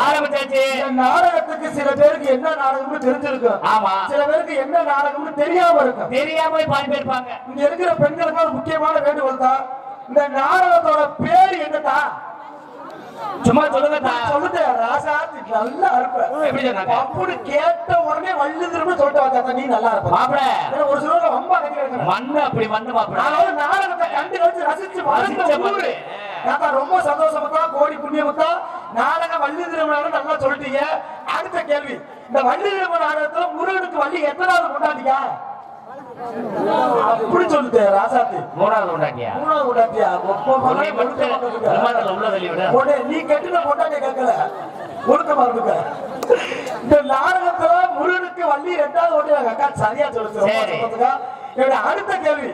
ஆரம்பிச்சாச்சு. நாடகத்துக்கு சில பேருக்கு என்ன நாடகம்னு தெரிஞ்சிருக்கும். ஆமா. சில பேருக்கு என்ன நாடகம்னு தெரியாம இருக்கும். தெரியாம பாதி பேர் இருப்பாங்க. இங்க இருக்கிற பெண்களுக்கு ஒரு முக்கியமான வேண்டுகோள் தான். இந்த நாடகத்தோட பேர் என்னதா? சும்மா சொல்லுங்க. சொல்லுங்க ராசாத்தி நல்லா இருப்ப. எப்படி சொன்னாங்க? அப்படி கேட்ட உடனே வள்ளி திரும்ப சொல்லிட்டு வந்தா நீ நல்லா இருப்ப. மாப்பிள ஒரு சிலர் ரொம்ப அடக்கிறாங்க. மண்ணு அப்படி மண்ணு மாப்பிள. அதாவது நாடகத்தை கண்டு கழிச்சு ரசிச்சு வளர்ந்த ரொம்ப சந்தோஷமா கோடி புண்ணியமத்தா நாடகம் வள்ளி திருமணம் நல்லா சொல்லிட்டீங்க. அடுத்த கேள்வி, இந்த வள்ளி திருமண நாடகத்துல முருகனுக்கு வள்ளி எத்தனாவது கொண்டாடியா? அப்படி சொல்லுது ராசாத்தி. மூணாவது கொண்டாட்டியா? மூணாவது கொண்டாட்டியா? நீ கெட்டுன கொண்டாட்டிய கேட்கல, ஒழுக்கமா இருக்க. இந்த நாடகத்துல முருகனுக்கு வள்ளி ரெண்டாவது ஓட்டினாங்க. அக்கா சரியா சொல்லுங்க. அடுத்த கேள்வி,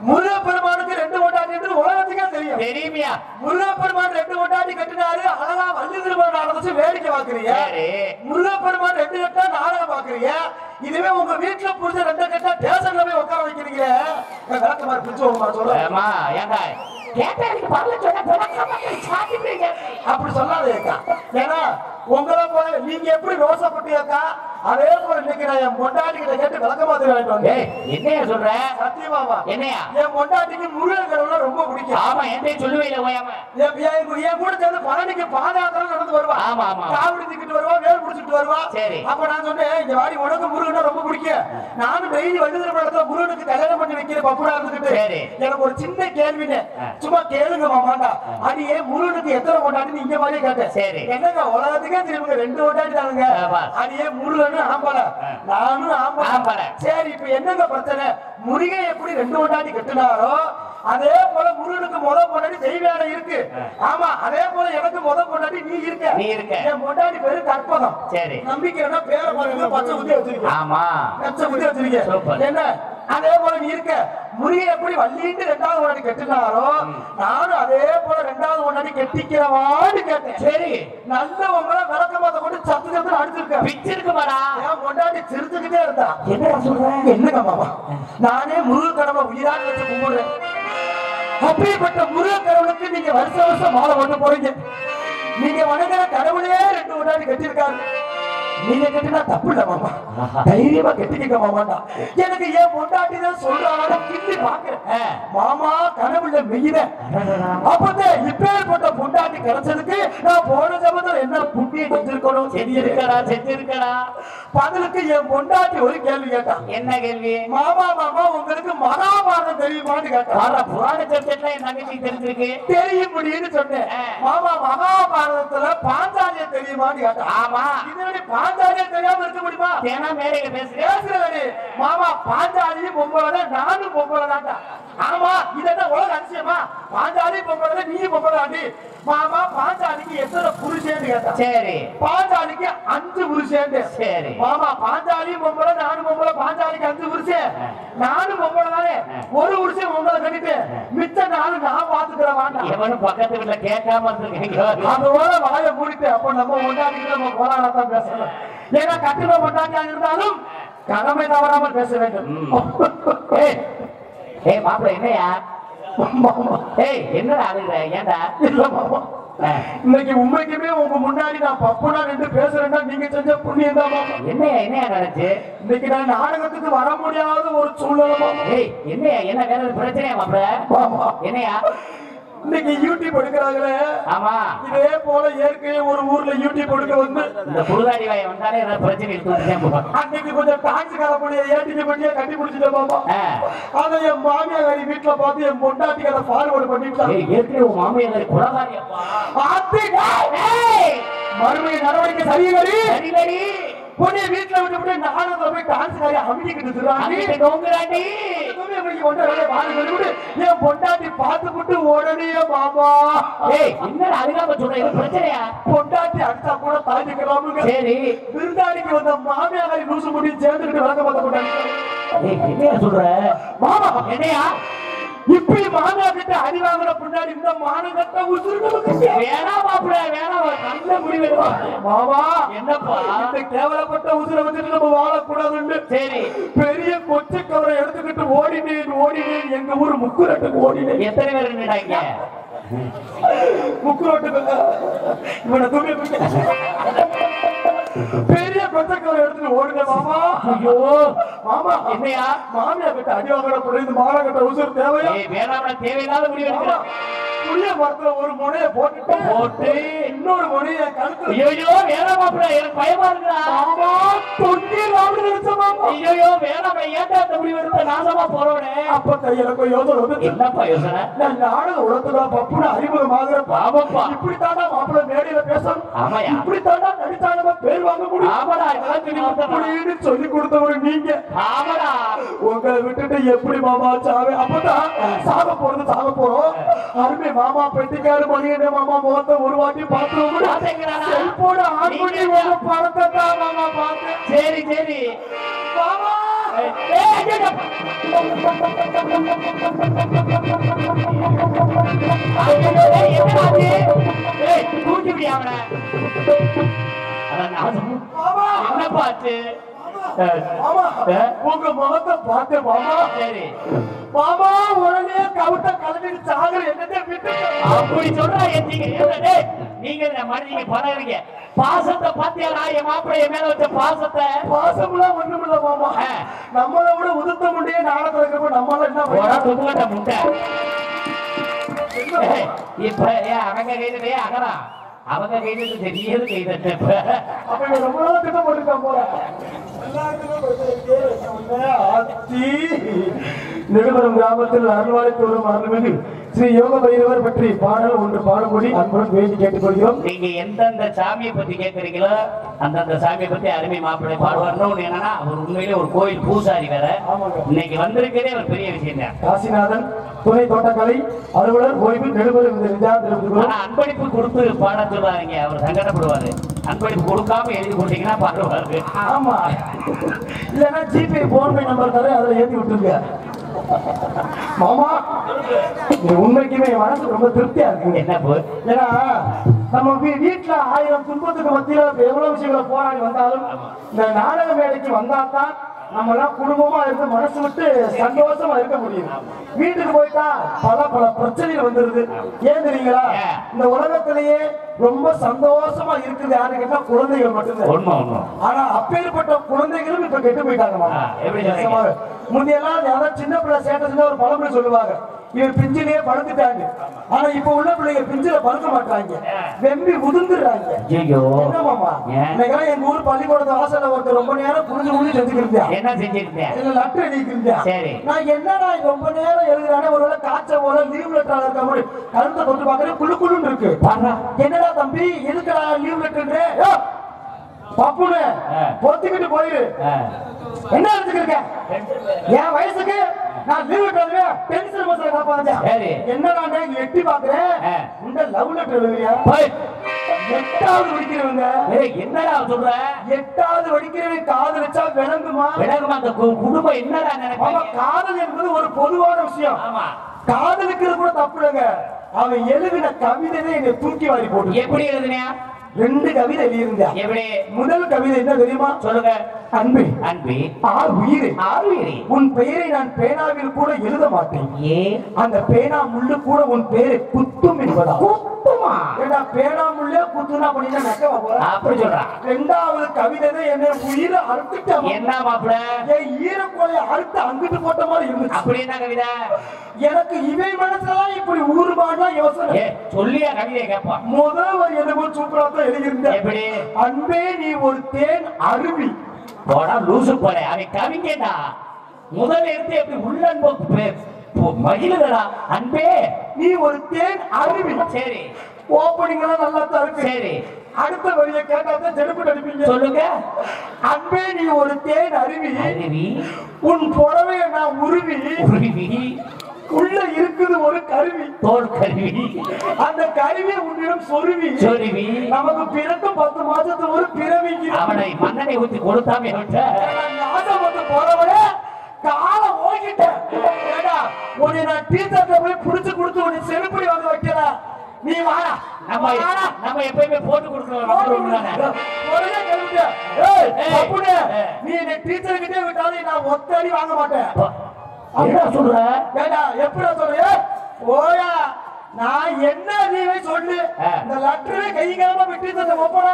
முருகப்பெருமானுக்கு 2 கொண்டாடி உலகத்துக்கே தெரியும். தெரியுமியா? முருகப்பெருமான் 2 கொண்டாடி கட்டினாரு. அழகா வள்ளி திருமண நாடகத்தை வேடிக்கை பாக்குறீங்க. முருகப்பெருமான் 2 கட்டா நாடகம் பாக்குறீங்க. இதுவே உங்க வீட்டுல புரிஞ்ச 2 கட்டா ஸ்டேஷன்ல போய் உட்கார வைக்கிறீங்க. விளக்கமாறு பிடிச்சு சொல்லுமா? ஏண்டா அப்படி சொல்லாதேக்கா. ஏன்னா உங்களை போல நீங்க எப்படி ரோசப்பட்டியக்கா, அதே போல இன்னைக்கு நான் என் பொண்டாட்டி கிட்ட கேட்டு விளக்கமாதிரி வாங்கிட்டு வந்தேன். என்னையா சொல்ற? சத்தியமாமா. என்னையா? என் பொண்டாட்டிக்கு முருகன் கடவுள ரொம்ப பிடிக்கும். ஆமா, என்னையும் சொல்லுவீங்க. என் கூட சேர்ந்து பழனிக்கு பாதயாத்திரை நடந்து வருவா. ஆமா ஆமா. காவடி தூக்கிட்டு வருவா, வேல் பிடிச்சிட்டு வருவா. சரி. அப்ப நான் சொன்னேன், இந்த வாடி உனக்கு முருகன் ரொம்ப பிடிக்கும். நானும் டெய்லி வள்ளுவர் படத்துல முருகனுக்கு கல்யாணம் பண்ணி வைக்கிற பப்புடா இருந்துட்டு எனக்கு ஒரு சின்ன கேள்வின்னு சும்மா கேளுங்க மாமாண்டா. அடியே முருகனுக்கு எத்தனை கொண்டாடி இங்க மாதிரியே கேட்டேன். சரி. என்னங்க உலகத்துக்கே தெரியுங்க 2 கொண்டாடி தானுங்க. அடியே முருகன் ஆம்பளை, நானும் ஆம்பளை. சரி, இப்ப என்னங்க பிரச்சனை? முருகன் எப்படி 2 கொண்டாடி கட்டினாரோ அதே போல முருகனுக்கு கொண்டாடி தெய்வான இருக்கு. ஆமா, அதே போல எனக்கு கொண்டாடி நீ இருக்க. என் கொண்டாடி பேரு கற்பகம். சரி. நம்பிக்கைன்னா பேர பாருங்க, பச்சை குத்தி வச்சிருக்கேன். ஆமா, பச்சை குத்தி வச்சிருக்கேன். என்ன அதே போல நீ இருக்க. முருகன் எப்படி வள்ளிட்டு 2வது கொண்டாடி கட்டினாரோ நானும் அதே போல 2வது கொண்டாடி கட்டிக்கிறவான்னு கேட்டேன். சரி, நல்லவங்களை விளக்கமாத்த கொண்டு சத்து சத்து அடிச்சிருக்கேன். பிச்சிருக்குமாடா? என் கொண்டாடி சிரிச்சுக்கிட்டே இருந்தா. என்ன சொல்றேன்? என்னங்க மாமா, நானே முருக கடமை உயிராக வச்சு கும்பிடுறேன். அப்படிப்பட்ட முருக கடவுளுக்கு நீங்க வருஷம் மாலை கொண்டு போறீங்க. நீங்க வணங்குற கடவுளே 2 கொண்டாடி கட்டிருக்காரு. நீங்க கட்டினா தப்பு இல்ல மாமா, தைரியமா கட்டிக்க மாமாண்டா. எனக்கு ஏன் பொண்டாட்டி தான் சொல்றாங்க கிண்டி பாக்குறேன். மாமா கனவுல மெய்யின அப்பதான் இப்பேற்பட்ட பொண்டாட்டி கிடைச்சதுக்கு நான் போன ஜபத்துல என்ன புண்ணியம் செஞ்சிருக்கணும். செஞ்சிருக்கடா. பதிலுக்கு என் பொண்டாட்டி ஒரு கேள்வி கேட்டான். என்ன கேள்வி? மாமா உங்களுக்கு மகாபாரதம் தெரியுமான்னு கேட்டான். புராண சப்ஜெக்ட்ல என் தங்கச்சி தெரிஞ்சிருக்கு. தெரியும் முடியும்னு சொன்னேன். மாமா மகாபாரதத்துல பாஞ்சாலிய தெரியுமான்னு கேட்டான். ஆமா. இதனுடைய பாஞ்சாலிய தெரியாம இருக்க முடியுமா? ஏன்னா மேடையில பேசுறேன். மாமா பாஞ்சாலியும் பொம்பளை, நானும் பொம்பளை தான்டா. ஆமா, இது என்ன உலக அதிசயமா? பாஞ்சாலி பொம்பளை, நீ பொம்பளை. மாமா பாஞ்சாலிக்கு எத்தனை புருஷன் கேட்டா? சரி. பாஞ்சாலிக்கு 5 புருஷன். சரி. மாமா பாஞ்சாலியும் பொம்பளை, நானும் பொம்பளை. பாஞ்சாலிக்கு 5 புருஷன், நானும் பொம்பளை தானே. ஒரு புருஷன் பொம்பளை கட்டிட்டு மிச்ச 4 நான் பாத்துக்கிறேன். எவனும் பக்கத்து வீட்டுல கேட்காம இருக்கீங்க. அதோட வாயை மூடிட்டு அப்ப நம்ம கொண்டாடிட்டு நம்ம போராடத்தான் பேசலாம். ஏன்னா கட்டிட கொண்டாடியா இருந்தாலும் கடமை தவறாமல் பேச வேண்டும். மாப்பிள்ள என்னையா? என்னடா அழுகுற? ஏன்டா? இன்னைக்கு உண்மைக்குமே உங்க முன்னாடி நான் பப்புனா நின்று பேசுறேன்னா நீங்க செஞ்ச புண்ணியம் தான் மாமா. என்னையா நடந்துச்சு? இன்னைக்கு நான் நாடகத்துக்கு வர முடியாத ஒரு சூழ்நிலை மாமா. என்னையா? என்ன வேற பிரச்சனையா மாப்பிள்ள? என்னையா? இன்னைக்கு யூடியூப் எடுக்கிறாங்களே. ஆமா, இதே போல ஏற்கனவே ஒரு ஊர்ல யூடியூப் எடுக்க வந்து இந்த புழுதாடி வாயை வந்தாலே பிரச்சனை இருக்கு. அன்னைக்கு கொஞ்சம் டாக்ஸ் காரக்கூடிய ஏடிக்கு பண்ணியே கட்டி பிடிச்சிட்டேன் மாமா. அதை என் மாமியாரி வீட்டுல பார்த்து என் பொண்டாட்டிக்கு அதை ஃபார்வர்டு பண்ணிட்டாங்க. ஏற்கனவே உன் மாமியாரி குலகாரியப்பா. மறுபடிய நடவடிக்கை சரியில்லை. பொண்ணு வீட்டுல விட்டு நாடகத்துல போய் டான்ஸ் காரி அமைக்கிட்டு என் பொண்டாட்டி பார்த்துட்டு உடனே மாமா அதுக்காக சொல்ற பிரச்சனையா? பொண்டாட்டி அடிச்சா கூட தாண்டிக்கிறாங்க. சரி, விருந்தாளிக்கு வந்த மாமியாரி லூசு முடி சேர்ந்துட்டு விளக்க பார்த்த பொண்டாட்டி என்னையா சொல்ற? மாமா என்னையா இப்படி மாமா கிட்ட அடி வாங்குற பின்னாடி இந்த மானகத்தை வேணாம் மாப்பிள்ள, வேணாம். நல்ல முடிவு மாமா. என்னப்பா இந்த கேவலப்பட்ட உசுரை வச்சுட்டு நம்ம வாழக்கூடாதுன்னு சரி பெரிய கொச்சை கவரை எடுத்துக்கிட்டு ஓடினேன் எங்க ஊர் முக்குரட்டுக்கு ஓடினேன். எத்தனை பேர் நின்னுட்டாங்க? முக்குரோட்டு இவனை தூக்கி பெரிய கொத்தக்கார எடுத்துட்டு ஓடுங்க மாமா. ஐயோ மாமா என்னையா மாமியா கிட்ட அடி வாங்கட புரியுது மாமா கிட்ட உசுறு தேவையா? வேணாம் தேவையில்லாத முடிவு எடுக்கிறேன். புளிய மரத்துல ஒரு முனைய போட்டு இன்னொரு முனைய கழுத்து. ஐயோ வேணாம் மாப்பிள்ள எனக்கு பயமா இருக்குடா. மாமா தொட்டி லாபம் நினைச்ச மாமா. ஐயோ வேணாம் ஏன்டா அந்த முடிவு எடுத்த நாசமா போறவனே. அப்ப எனக்கு யோசனை வந்து என்னப்பா யோசனை? நான் நாடக உலகத்துல பப்புன்னு அறிமுகமாகிற பாவப்பா இப்படித்தாண்டா மாப்பிள்ள மேடையில பேசணும். ஆமாயா இப்படித்தாண்டா நடித்தாண்டா பேர் வாங்க முடியும். ஆமாடா இதெல்லாம் சொல்லி அப்படின்னு சொல்லி கொடுத்தவரு நீங்க. ஆமாடா உங்களை விட்டுட்டு எப்படி மாமா சாவே? அப்பதான் சாக போறோம். அருமை மாமா பெட்டிக்காரு மணியனே மாமா முகத்தை ஒரு வாட்டி பார்த்து செல்போன ஆன் பண்ணி ஒரு படத்தை தான் மாமா பார்த்தேன். சரி சரி மாமா தூக்கி அவன என்ன பார்த்து உங்க முகத்தை பார்த்தேன் மாமா. சரி மாமா உடனே கவுட்ட கலந்துட்டு சாகர என்னத்தை விட்டு அப்படி சொல்றா. நீங்க மறுபடியும் பழகுறீங்க. பாசத்தை பாத்தியாரா என் மாப்பிள்ளைய மேல வச்ச பாசத்தை? பாசம்லாம் ஒண்ணுமில்ல மாமா. நம்மளை விட உதுத்த முடியே நாடகம் இருக்கிறப்ப நம்மளால என்ன முட்டை இப்ப அவங்க கையிலே அகரா அவங்க கையில தெரியாது கை தட்ட. அப்ப ரொம்ப நாளா திட்டம் போட்டுருக்கான் போற நெடுமரம் கிராமத்தில் அருள்வாழி தோறும் அருள்மிகு ஸ்ரீ யோக பைரவர் பற்றி பாடல் ஒன்று பாடும்படி அன்புடன் வேண்டி கேட்டுக்கொள்கிறோம். நீங்க எந்தெந்த சாமியை பத்தி கேட்கறீங்களோ அந்தந்த சாமியை பத்தி அருமை மாப்பிள்ளை பாடுவார்னு என்னன்னா அவர் உண்மையிலே ஒரு கோயில் பூசாரி வேற. இன்னைக்கு வந்திருக்கிறதே ஒரு பெரிய விஷயம் தான். காசிநாதன் துணை தோட்டக்கலை அலுவலர் ஓய்வு நெடுமரம் அன்பளிப்பு கொடுத்து பாட சொல்றாங்க. அவர் சங்கடப்படுவாரு. அன்பளிப்பு கொடுக்காம எழுதி கொடுத்தீங்கன்னா பாடுவாரு. ஆமா இல்லன்னா ஜிபே போன்பே நம்பர் தர அதுல ஏத்தி விட்டுருங்க மாமா. உண்மைக்குமே மனசு ரொம்ப திருப்தியா இருக்கு. என்ன போ ஏன்னா நம்ம வீட்டுல 1000 துன்பத்துக்கு மத்தியில எவ்வளவு விஷயங்களை போராடி வந்தாலும் இந்த நாடக மேடைக்கு வந்தாதான் நம்ம எல்லாம் குடும்பமா இருந்து மனசு விட்டு சந்தோஷமா இருக்க முடியும். வீட்டுக்கு போயிட்டா பல பிரச்சனைகள் வந்துருது. ஏன் தெரியுங்களா? இந்த உலகத்திலேயே ரொம்ப சந்தோஷமா இருக்குது யாரு கேட்டா குழந்தைகள் மட்டும்தான். ஆனா அப்பேற்பட்ட குழந்தைகளும் இப்ப கெட்டு போயிட்டாங்க. முந்தையெல்லாம் யாராவது சின்ன பிள்ளை சேட்டை செஞ்சா ஒரு பழமொழி சொல்லுவாங்க, இவன் பிஞ்சிலேயே படுத்துட்டாங்க. ஆனா இப்ப உள்ள பிள்ளைங்க பிஞ்சில படுக்க மாட்டாங்க, வெம்பி உதிர்ந்துடுறாங்க. என்ன மாமா இன்னைக்கு எங்க ஊர் பள்ளிக்கூடத்து வாசல்ல ஒருத்தர் ரொம்ப நேரம் புரிஞ்சு செஞ்சுக்கிருந்தா என்ன செஞ்சிருந்தேன் லெட்டர் எழுதிக்கிருந்தா. நான் என்னடா ரொம்ப நேரம் எழுதுறானே ஒருவேளை காய்ச்ச போல லீவ் லெட்டர் இருக்க மாதிரி கருத்தை தொட்டு பாக்குறேன் குள்ளுன்னு இருக்கு. என்னடா தம்பி எதுக்குடா லீவ் லெட்டர் பப்புனு பொறுத்துக்கிட்டு போயிரு. என்ன எழுதுக்கிருக்க? என் வயசுக்கு நான் லீவ் லெட்டர் பென்சில் மசல காப்பாச்சேன். என்னடா எட்டி பாக்குறேன் இந்த லவ் லெட்டர் எழுதுறியா? 8வது படிக்கிறவங்க என்னடா சொல்ற? 8வது படிக்கிறவங்க காதல் வச்சா விளங்குமா? அந்த குடும்பம் என்னடா நினைப்பாங்க? காதல் என்பது ஒரு பொதுவான விஷயம். காதலுக்கு கூட தப்பு இல்லைங்க. அவன் எழுதின கவிதை என்னை தூக்கி வாரி போட்டு. எப்படி எழுதுனியா? 2 கவிதை எழுதியிருந்தா. எப்படி? முதல் கவிதை என்ன தெரியுமா? சொல்லுங்க. அன்பே அன்பே ஆர் உயிரே உன் பெயரை நான் பேனாவில் கூட எழுத மாட்டேன். ஏன்? அந்த பேனா முள்ளு கூட உன் பெயரை குத்தும் என்பதா? குத்துமா? ஏடா பேனா முள்ளே குத்துனா அப்படின்னா நக்கவா போற? அப்படி சொல்றா. 2வது கவிதை என்ன உயிரை அறுத்துட்டா. என்ன மாப்பிள? என் ஈரக்கோலை அறுத்து அங்கிட்டு போட்ட மாதிரி இருந்துச்சு. அப்படி என்ன கவிதை? எனக்கு இவை மனசுலாம் இப்படி ஊறுபாடுலாம் யோசனை. சொல்லியா கவிதை கேட்பான். முதல் வரி என்னமோ சூப்பரா தான் எழுதியிருந்தேன். எப்படி? அன்பே நீ ஒரு தேன் அருவி. போடா லூசு போற. அதை கவிக்கேடா. முதல் எடுத்து எப்படி உள்ளன்பு மகிழுதடா. அன்பே நீ ஒரு தேன் அருவி. சரி ஓப்பனிங் எல்லாம் நல்லா தான் இருக்கு. சரி அடுத்த வரியை கேட்டாதான் செருப்பு அடிப்பீங்க. சொல்லுங்க. அன்பே நீ ஒரு தேன் அருவி. அருவி உன் புடவையை நான் உருவி. உருவி உள்ள இருக்குது ஒரு கருவி. தோல் கருவி. அந்த கருவி உன்னிடம் சொருவி. சொருவி நமக்கு பிறகு 10 மாசத்துக்கு ஒரு பிறவி. அவனை மண்ணனை ஊத்தி கொடுத்தாமே விட்ட நாசமத்து போறவன கால ஓகிட்ட. உன்னை நான் டீச்சர்ட்ட போய் புடிச்சு கொடுத்து உன்னை செருப்படி வந்து வைக்கிற. நீ வாடா. நம்ம எப்பயுமே போட்டு கொடுக்கணும். நீ என்ன டீச்சர் கிட்டே விட்டாலும் நான் ஒத்த அடி வாங்க மாட்டேன். என்ன சொல்ற? எப்படி சொல்ற? ஓயா நான் என்ன நீவே சொல்லு இந்த லெட்டரை கைகாம விட்டு தந்த ஒப்பனா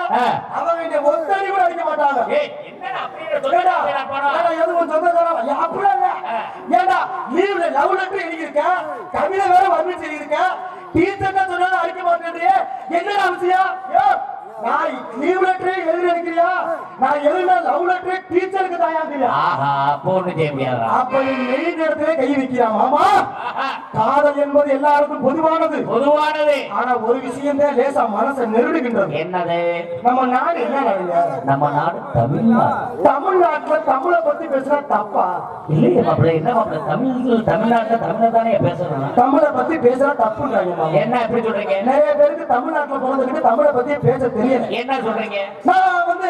அவங்க இந்த ஒத்தடி கூட அடிக்க மாட்டாங்க. ஏய் என்னடா அப்படியே சொல்றடா போடா. எதுவும் சொந்தக்காரன் அப்படி இல்ல. ஏடா லீவ்ல லவ் லெட்டர் எழுதி இருக்க, கவிதை வேற வர்ணிச்சு எழுதி இருக்க, டீச்சர்ட்ட சொன்னாலும் அடிக்க மாட்டேன்றியே. என்னடா விஷயம்? நான் லீவ் லெட்டர் எழுதி இருக்கிறியா? நான் எழுதின லவ் லெட்டர் டீச்சருக்கு தாயாந்தியா? ஆஹா போன்னு ஜெமியாரா. அப்ப நீ மெயின் இடத்துல கை வைக்கிறியா மாமா? காதல் என்பது எல்லாருக்கும் பொதுவானது. ஆனா ஒரு விஷயம் தான் லேசா மனசை நெருடுகின்றது. என்னது? நம்ம நாடு என்ன நாடுங்க? நம்ம நாடு தமிழ்நாடு. தமிழ்நாட்டுல தமிழை பத்தி பேசுறா தப்பா? இல்லையே மாப்பிள்ள, என்ன மாப்பிள்ள தமிழ்நாட்டுல தமிழை தானே பேசணும். தமிழை பத்தி பேசுறா தப்புன்றாங்க. என்ன எப்படி சொல்றீங்க? நிறைய பேருக்கு தமிழ்நாட்டுல பிறந்துக்கிட்டு தமிழை பத்தி பேச தெரியல. என்ன சொல்றீங்க? நான் வந்து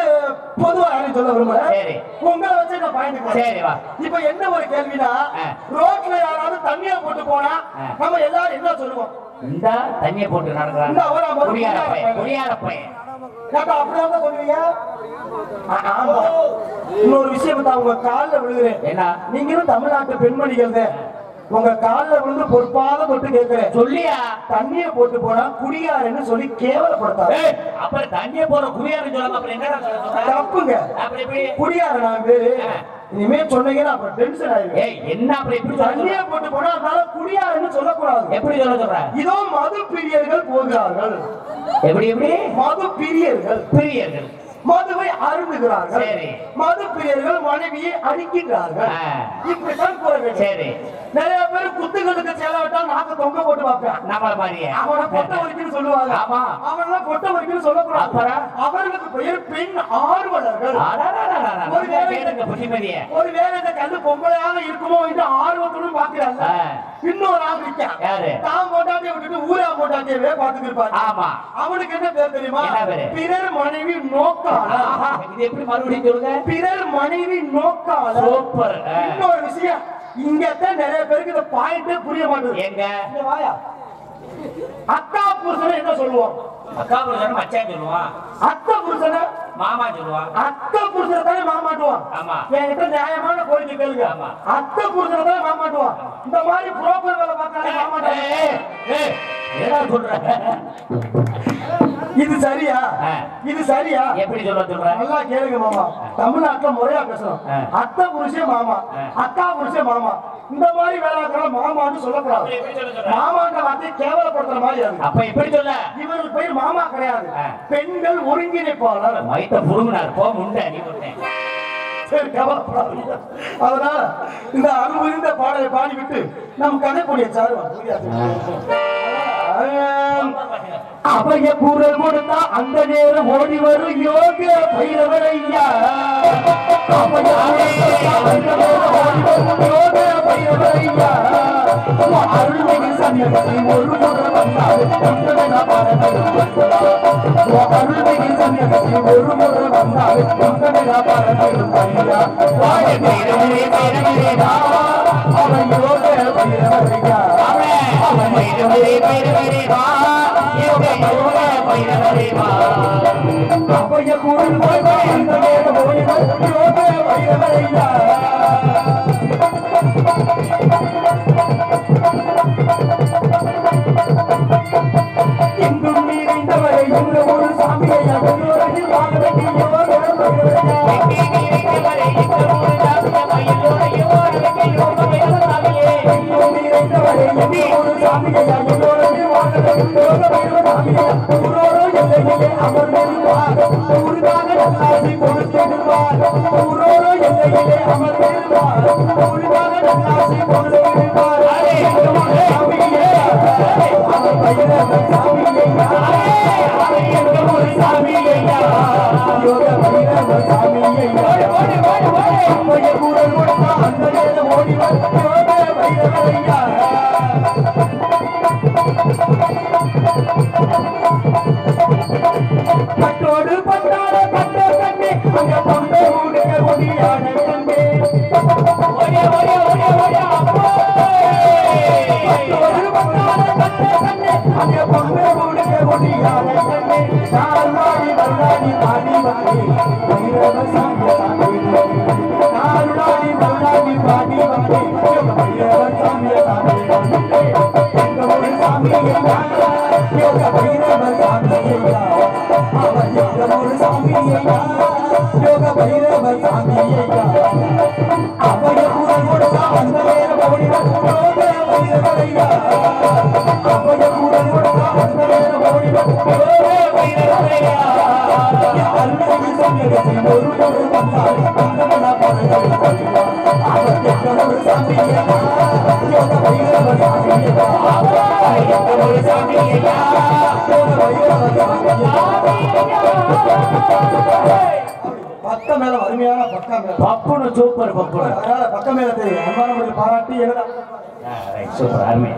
பொதுவா யாரையும் சொல்ல விரும்புறேன். சரி உங்களை வச்சு நான் பாயிண்ட். சரி வா. இப்ப என்ன ஒரு கேள்வினா, ரோட்ல யாராவது தண்ணியை போட்டு போனா நம்ம எல்லாரும் என்ன சொல்லுவோம்? இந்த தண்ணியை போட்டு நடக்கிறாங்க குடியாரப்பையன். அப்படிதான் சொல்லுவீங்க. இன்னொரு விஷயம் தான், உங்க காலில் விழுகிறேன். என்ன? நீங்களும் தமிழ்நாட்டு பெண்மணிகள் தான். உங்க காலில் விழுந்து பொறுப்பாக தொட்டு கேட்கிறேன். சொல்லியா? தண்ணியை போட்டு போனா குடியாருன்னு சொல்லி கேவலப்படுத்தாரு. அப்புறம் தண்ணியை போற குடியாருன்னு சொல்லாம அப்புறம் என்ன தப்புங்க. குடியாரு நான் பேரு. இனிமே சொன்னீங்கன்னா அப்புறம் டென்ஷன் ஆயிடும். என்ன அப்படி எப்படி தண்ணியை போட்டு போனா அதனால குடியாருன்னு சொல்லக்கூடாது. எப்படி சொல்ற? இதோ மது பிரியர்கள் போகிறார்கள். எப்படி எப்படி? மது பிரியர்கள் பிரியர்கள் மதுவை அருந்துகிறார்கள். சரி. மது பிரியர்கள் மனைவியை அடிக்கிறார்கள். இப்படித்தான் போற வேண்டும். சரி. நிறைய பேர் குத்துகளுக்கு செலவிட்டா நாக்க தொங்க போட்டு பார்ப்பேன். நம்மள மாதிரியே அவனை பொட்ட வரைக்கும் சொல்லுவாங்க. ஆமா. அவன் பொட்ட வரைக்கும் சொல்லக்கூடாது. அவர்களுக்கு பெயர் பெண் ஆர்வலர்கள். ஒருவேளை இந்த கல்லு பொம்பளையாக இருக்குமோ என்று ஆர்வத்துடன் பார்க்கிறாங்க. இன்னொரு ஆள் இருக்கான். தான் போட்டாட்டியை விட்டுட்டு ஊரா போட்டாட்டியவே பார்த்துட்டு இருப்பாங்க. ஆமா. அவனுக்கு என்ன பேர் தெரியுமா? பிறர் மனைவி நோக்காளர். இது எப்படி மறுபடியும் சொல்லுங்க? பிறர் மனைவி நோக்காளர். சூப்பர். இன்னொரு விஷயம், இங்கத்தான் நிறைய பேருக்கு இந்த பாயிண்ட் புரிய மாட்டேங்குது. எங்க வாயா அக்கா புருஷனை என்ன சொல்லுவோம்? அக்கா புருஷனை மச்சான் சொல்லுவான். அக்கா புருஷனை மாமா சொல்லுவான். அக்கா புருஷனை தானே மாமாட்டுவான். ஆமா. என்கிட்ட நியாயமான கோரிக்கை கேளுங்க. ஆமா. அக்கா புருஷனை தானே மாமாட்டுவான். இந்த மாதிரி புரோக்கர் வேலை பார்க்கறாங்க மாமாட்டாங்க. ஏடா சொல்ற? இது சரியா? இது சரியா? எப்படி சொல்ற? நல்லா கேளுங்க மாமா. தமிழ்நாட்டுல முறையா பேசணும். அத்தை புருஷன் மாமா, அக்கா புருஷன் மாமா. இந்த மாதிரி வேலைக்கார மாமான்னு சொல்லக்கூடாது. மாமான்ற வார்த்தை கேவலப்படுத்துற மாதிரி இருக்கு. அப்ப எப்படி சொல்ல? இவருக்கு பேர் மாமா கிடையாது, பெண்கள் ஒருங்கிணைப்பாளர். மைத்த புடுங்கினார் போ முண்டை நீ முட்டேன். சரி, கவலைப்படாதீங்க. அதனால இந்த அருள்புரிந்த பாடலை பாடிவிட்டு நம் கதைக்கூடிய அவைய கூறல் கொடுத்தா அந்த நேரம் ஓடி வரும் யோக பைரவரையா. யோக பைரவரையா அருள்மிகு சன்னதி ஒரு முறை வந்தால் அருள்மிகு சன்னதி ஒரு முறை வந்தால் அவன் யோக பைரவரையா. அவைய கூறல் கொடுத்தா அந்த நேரம் ஓடி வரும் யோக பைரவரையா. எங்கும் நிறைந்தவரை இந்த ஒரு சாமியை அகலோரையில் வாழ வேண்டிய கட்டோடு பட்டாட கட்ட கண்ணே அங்க தொண்டை உடைய ஒடியான கண்ணே கட்டோடு பட்டாட கட்ட கண்ணே அங்க தொண்டை உடைய ஒடியான கண்ணே நாளாடி வல்லாடி பாடி வாடி பைரவ சாமி சாமி நாளாடி வல்லாடி பாடி வாடி பைரவ சாமி சாமி எங்க ஒரு சாமி சாமியையா யோக பைரவ சாமியையா அபய குரல் கொடுத்தா அந்த நேரம் ஓடினார் யோக பைரவரையா அபய குரல் கொடுத்தா அந்த நேரம் ஓடினார் யோக பைரவரையா அருள்மிகு சமயத்தில் ஒரு வந்தால் அங்கமனா பரவ அவர் கேட்கிறவர் சாமியையா யோக பைரவ சாமியையா ஒரு சாமியையா யோக பைரவ சாமியையா பக்க மேல அருமையான பக்க மேல பப்புனு சூப்பர் பப்புனு அதனால பக்க மேலத்தை அன்பான முறையில் பாராட்டி எழுதலாம் சூப்பர் அருமை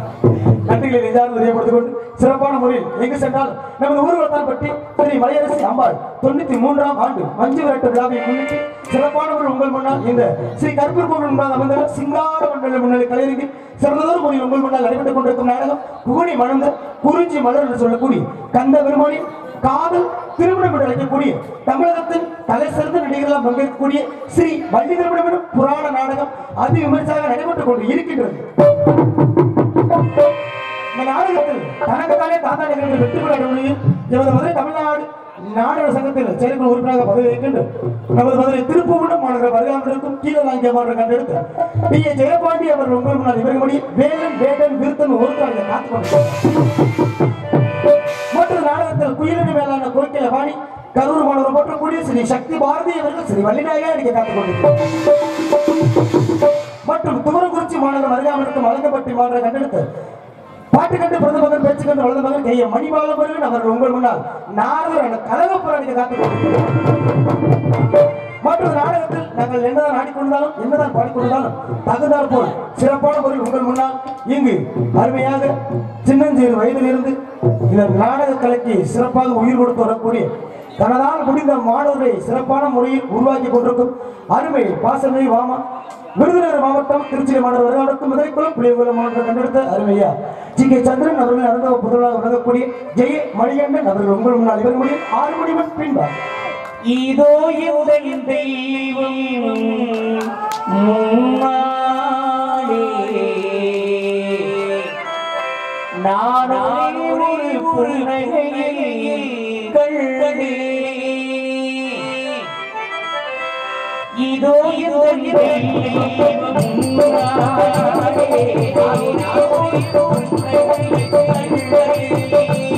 நன்றிகளை நெஞ்சார்ந்து தெரியப்படுத்திக் கொண்டு சிறப்பான முறையில் எங்கு சென்றால் நமது ஊர்வலத்தான் பற்றி ஸ்ரீ மலையரசி அம்பாள் 93ஆம் ஆண்டு மஞ்சு விரட்டு விழாவை முன்னிட்டு சிறப்பான முறையில் உங்கள் முன்னால் இந்த ஸ்ரீ கருப்பூர் கோவில் முன்பாக அமர்ந்த சிங்கார மண்டல முன்னிலை கலையரங்கில் சிறந்ததொரு முறையில் உங்கள் முன்னால் நடைபெற்றுக் கொண்டிருக்கும் நாடகம் குகுனி மணந்த குறிஞ்சி மலர் என்று சொல்லக்கூடிய கந்த பெருமானின் காதல் திருமணம் என்று அழைக்கக்கூடிய தமிழகத்தின் தலை சிறந்த நடிகர்களால் பங்கேற்கக்கூடிய ஸ்ரீ வள்ளி திருமணம் எனும் புராண நாடகம் அதி விமர்சையாக நடைபெற்றுக் கொண்டு இருக்கின்றது. இந்த நாடகத்தில் தனக்குத்தானே தாத்தா நிகழ்ச்சி வெற்றி பெற நிலையில் எமது மதுரை தமிழ்நாடு நாடக சங்கத்தில் செயற்குழு உறுப்பினராக பதவி வகிக்கின்ற நமது மதுரை திருப்பூர் மாநகர வருகாமல் கீழே மாநகர கண்டெடுத்த டி ஏ ஜெயபாண்டி அவர்கள் உங்கள் முன்னால் இவர்களபடி வேலன் வேடன் விருத்தன் ஒருத்தராக காத்துக்கொண்டார். மற்றொரு நாடகத்தில் குயிலடி மேலான கோக்கில வாணி கரூர் மாணவர் போற்றக்கூடிய ஸ்ரீ சக்தி பாரதி அவர்கள் ஸ்ரீ வள்ளிநாயகா நடிக்க காத்துக் கொண்டிருக்கிறார். மற்றும் துவரங்குறிச்சி மாநகரம் அருகாமலுக்கும் வழங்கப்பட்டி மாநகர கண்டெடுத்த பாட்டு கண்டு பிறந்த மகன் பேச்சு கண்டு வளர்ந்த மகன் கைய மணிபாலமுருகன் அவர்கள் உங்கள் முன்னால் நாரதர் கழக போராடிக்க காத்துக் கொண்டிருக்கிறார். மற்றொரு நாடகத்தில் நாங்கள் என்னதான் ஆடிக்கொண்டாலும் என்னதான் பாடிக்கொண்டாலும் தகுந்தார் போல் சிறப்பான முறையில் உங்கள் முன்னால் இங்கு அருமையாக சின்னஞ்சிறு வயதிலிருந்து இந்த நாடக கலைக்கு சிறப்பாக உயிர் கொடுத்து வரக்கூடிய தனதால் முடிந்த மாணவர்களை சிறப்பான முறையில் உருவாக்கி கொண்டிருக்கும் அருமை பாசனை வாமா விருதுநகர் மாவட்டம் திருச்சி மாணவர் வருவாருக்கும் முதலைக்குளம் புளியகுளம் மாவட்டம் கண்டெடுத்த அருமையா ஜி கே சந்திரன் அவர்கள் அனுபவ புதலாக வழங்கக்கூடிய ஜெய மணிகண்டன் அவர்கள் உங்கள் முன்னால் இவர் முடியும் 6 மணிவன் பின்பார் இதோ இந்த தெய்வம் முன்னாலே நானே ஒரு புன்னகையில் கண்டே இதோ இந்த தெய்வம் முன்னாலே நானே ஒரு புன்னகையில் கண்டே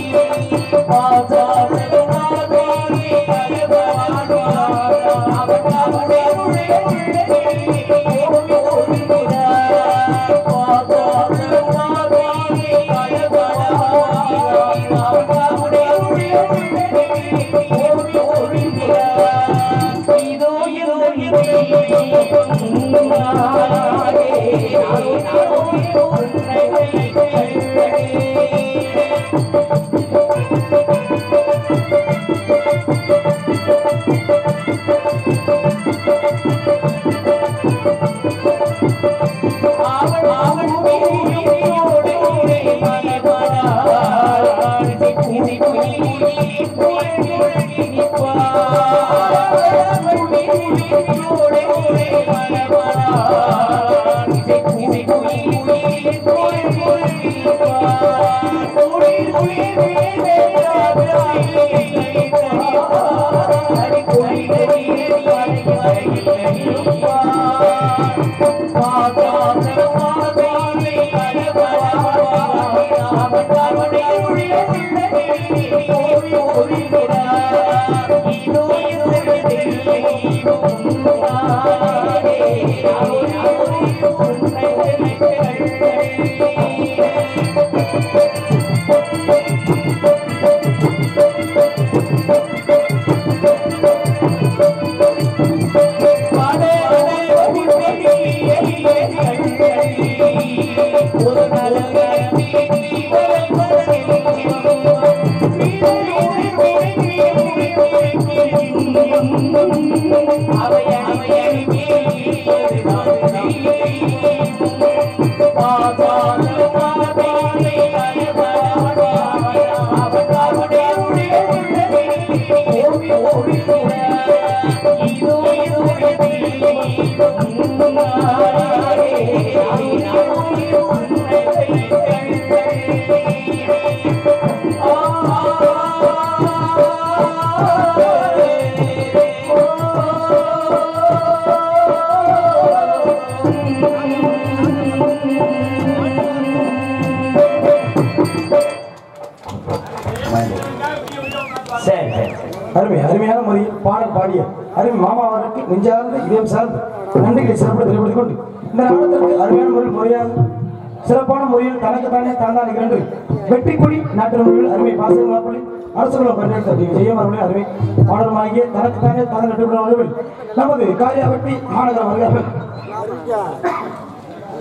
அருமையான முறையில் பாடல் பாடிய அருமை மாமா அவருக்கு நெஞ்சார்ந்த இதயம் சார்ந்து நன்றிகளை சிறப்பு தெரிவித்துக் கொண்டு இந்த நாடகத்திற்கு அருமையான முறையில் முறையாக சிறப்பான முறையில் தனக்குத்தானே தாண்டான இரண்டு வெற்றி கொடி நாட்டு மொழியில் அருமை பாசம் மாப்பிள்ளை அரசுகளை பரிந்துரைத்த ஜெயம் அவர்களின் அருமை மாணவமாகிய தனக்குத்தானே தாண்ட நட்டுள்ள நமது காரியாவட்டி மாநகர வருகிறார்கள்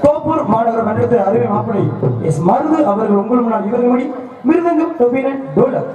தோப்பூர் மாநகர மன்றத்து அருமை மாப்பிள்ளை எஸ் மருது அவர்கள் உங்கள் முன்னால் இவர்கள் மணி மிருதங்கம் டொபினன் டோலர்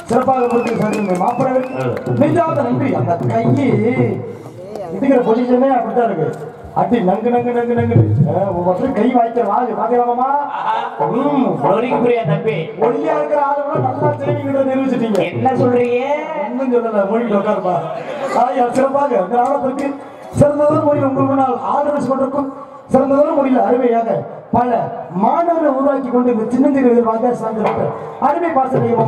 சிறப்பாக மாப்பிள்ளை நன்றி. அந்த கையை இதுங்கிற பொசிஷனே அப்படித்தான் இருக்கு. அட்டி நங்கு நங்கு நங்கு நங்கு ஒவ்வொருத்தரும் கை வாய்க்கிற ஆளு பாக்கலாமா? தம்பி ஒல்லியா இருக்கிற ஆளு நல்லா தெரிவிக்கிறத நிரூபிச்சிட்டீங்க. என்ன சொல்றீங்க? ஒன்னும் சொல்லல, மொழிக்கு உட்காருப்பா. சிறப்பாக இந்த நாடகத்திற்கு சிறந்ததொரு மொழி உங்கள் முன்னால் ஆதரவு கொண்டிருக்கும் சிறந்ததொரு மொழியில் அருமையாக பல மாணவர்களை உருவாக்கி கொண்டு இந்த சின்னஞ்சிறு வாங்க சார்ந்திருக்க அருமை பாசமா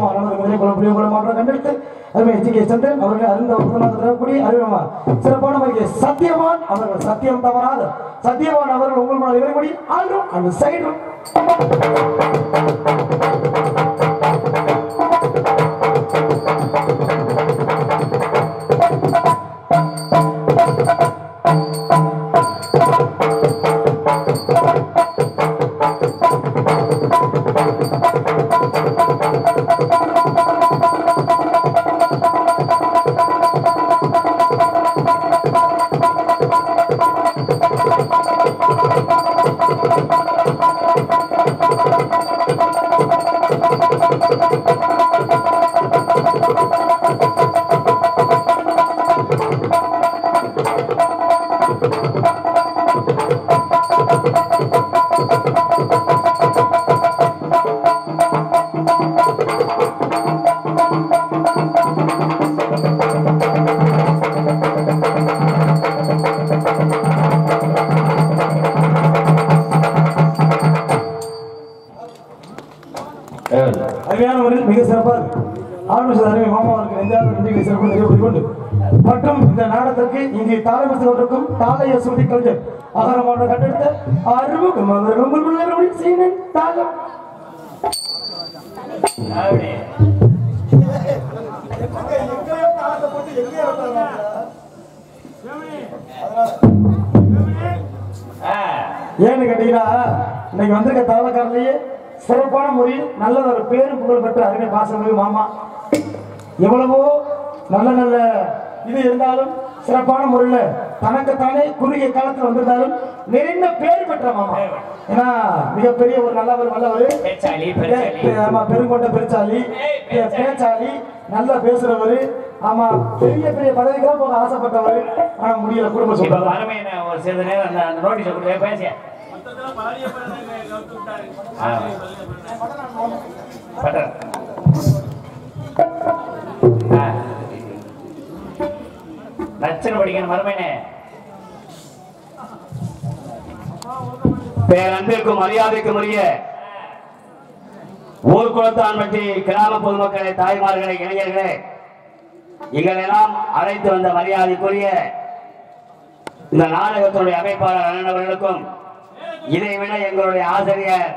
மாற்றம் கண்டெடுத்து அருமை எச்சிகே சந்திரன் அவர்கள் அருந்தக்கூடிய அருமைமா சிறப்பான வகையை சத்தியவான் அவர்கள் சத்தியம் தவறாத சத்தியவான் அவர்கள் உங்கள் முன்னால் இவர்படி ஆளும் அந்த சைடும் அருமையான முறையில் மிக சிறப்பாக ஆரம்பிச்சது அருமை மாமாவிற்கு நெஞ்சார்ந்த நன்றிகளை சிறப்பு தெரியப்படுத்திக் கொண்டு மற்றும் இந்த நாடகத்திற்கு இங்கே தாளமிசவற்றுக்கும் தாளைய சுருதி கலைஞர் அகரமான கண்டெடுத்த அறிவுக்கும் அவர்கள் செய்யணும் தாளம் ஏன்னு கேட்டீங்கன்னா இன்னைக்கு வந்திருக்க தாளக்காரர்லயே சிறப்பான முறையில் நல்ல ஒரு பேரும் புகழ் பெற்ற அருமை பாசமிகு மாமா எவ்வளவோ நல்ல நல்ல இது இருந்தாலும் சிறப்பான முறையில் தனக்குத்தானே குறுகிய காலத்தில் வந்திருந்தாலும் நிறைய பேர் பெற்ற மாமா. ஏன்னா மிகப்பெரிய ஒரு நல்லவர் வல்லவர், ஆமா பெருங்கொண்ட பெருச்சாலி பேச்சாலி, நல்லா பேசுறவர், ஆமா பெரிய பெரிய பதவிக்கெல்லாம் போக ஆசைப்பட்டவர். ஆனா முடியல குடும்ப சொல்றாங்க. லட்சணம் படிக்கணும் மறுமைனே. பேரன்பிற்கும் மரியாதைக்கும் உரிய ஊர் குளத்தான் பற்றி கிராம பொதுமக்களை, தாய்மார்களை, இளைஞர்களே, எங்களெல்லாம் அழைத்து வந்த மரியாதைக்குரிய இந்த நாடகத்தினுடைய அமைப்பாளர் அண்ணனவர்களுக்கும், இதைவிட எங்களுடைய ஆசிரியர்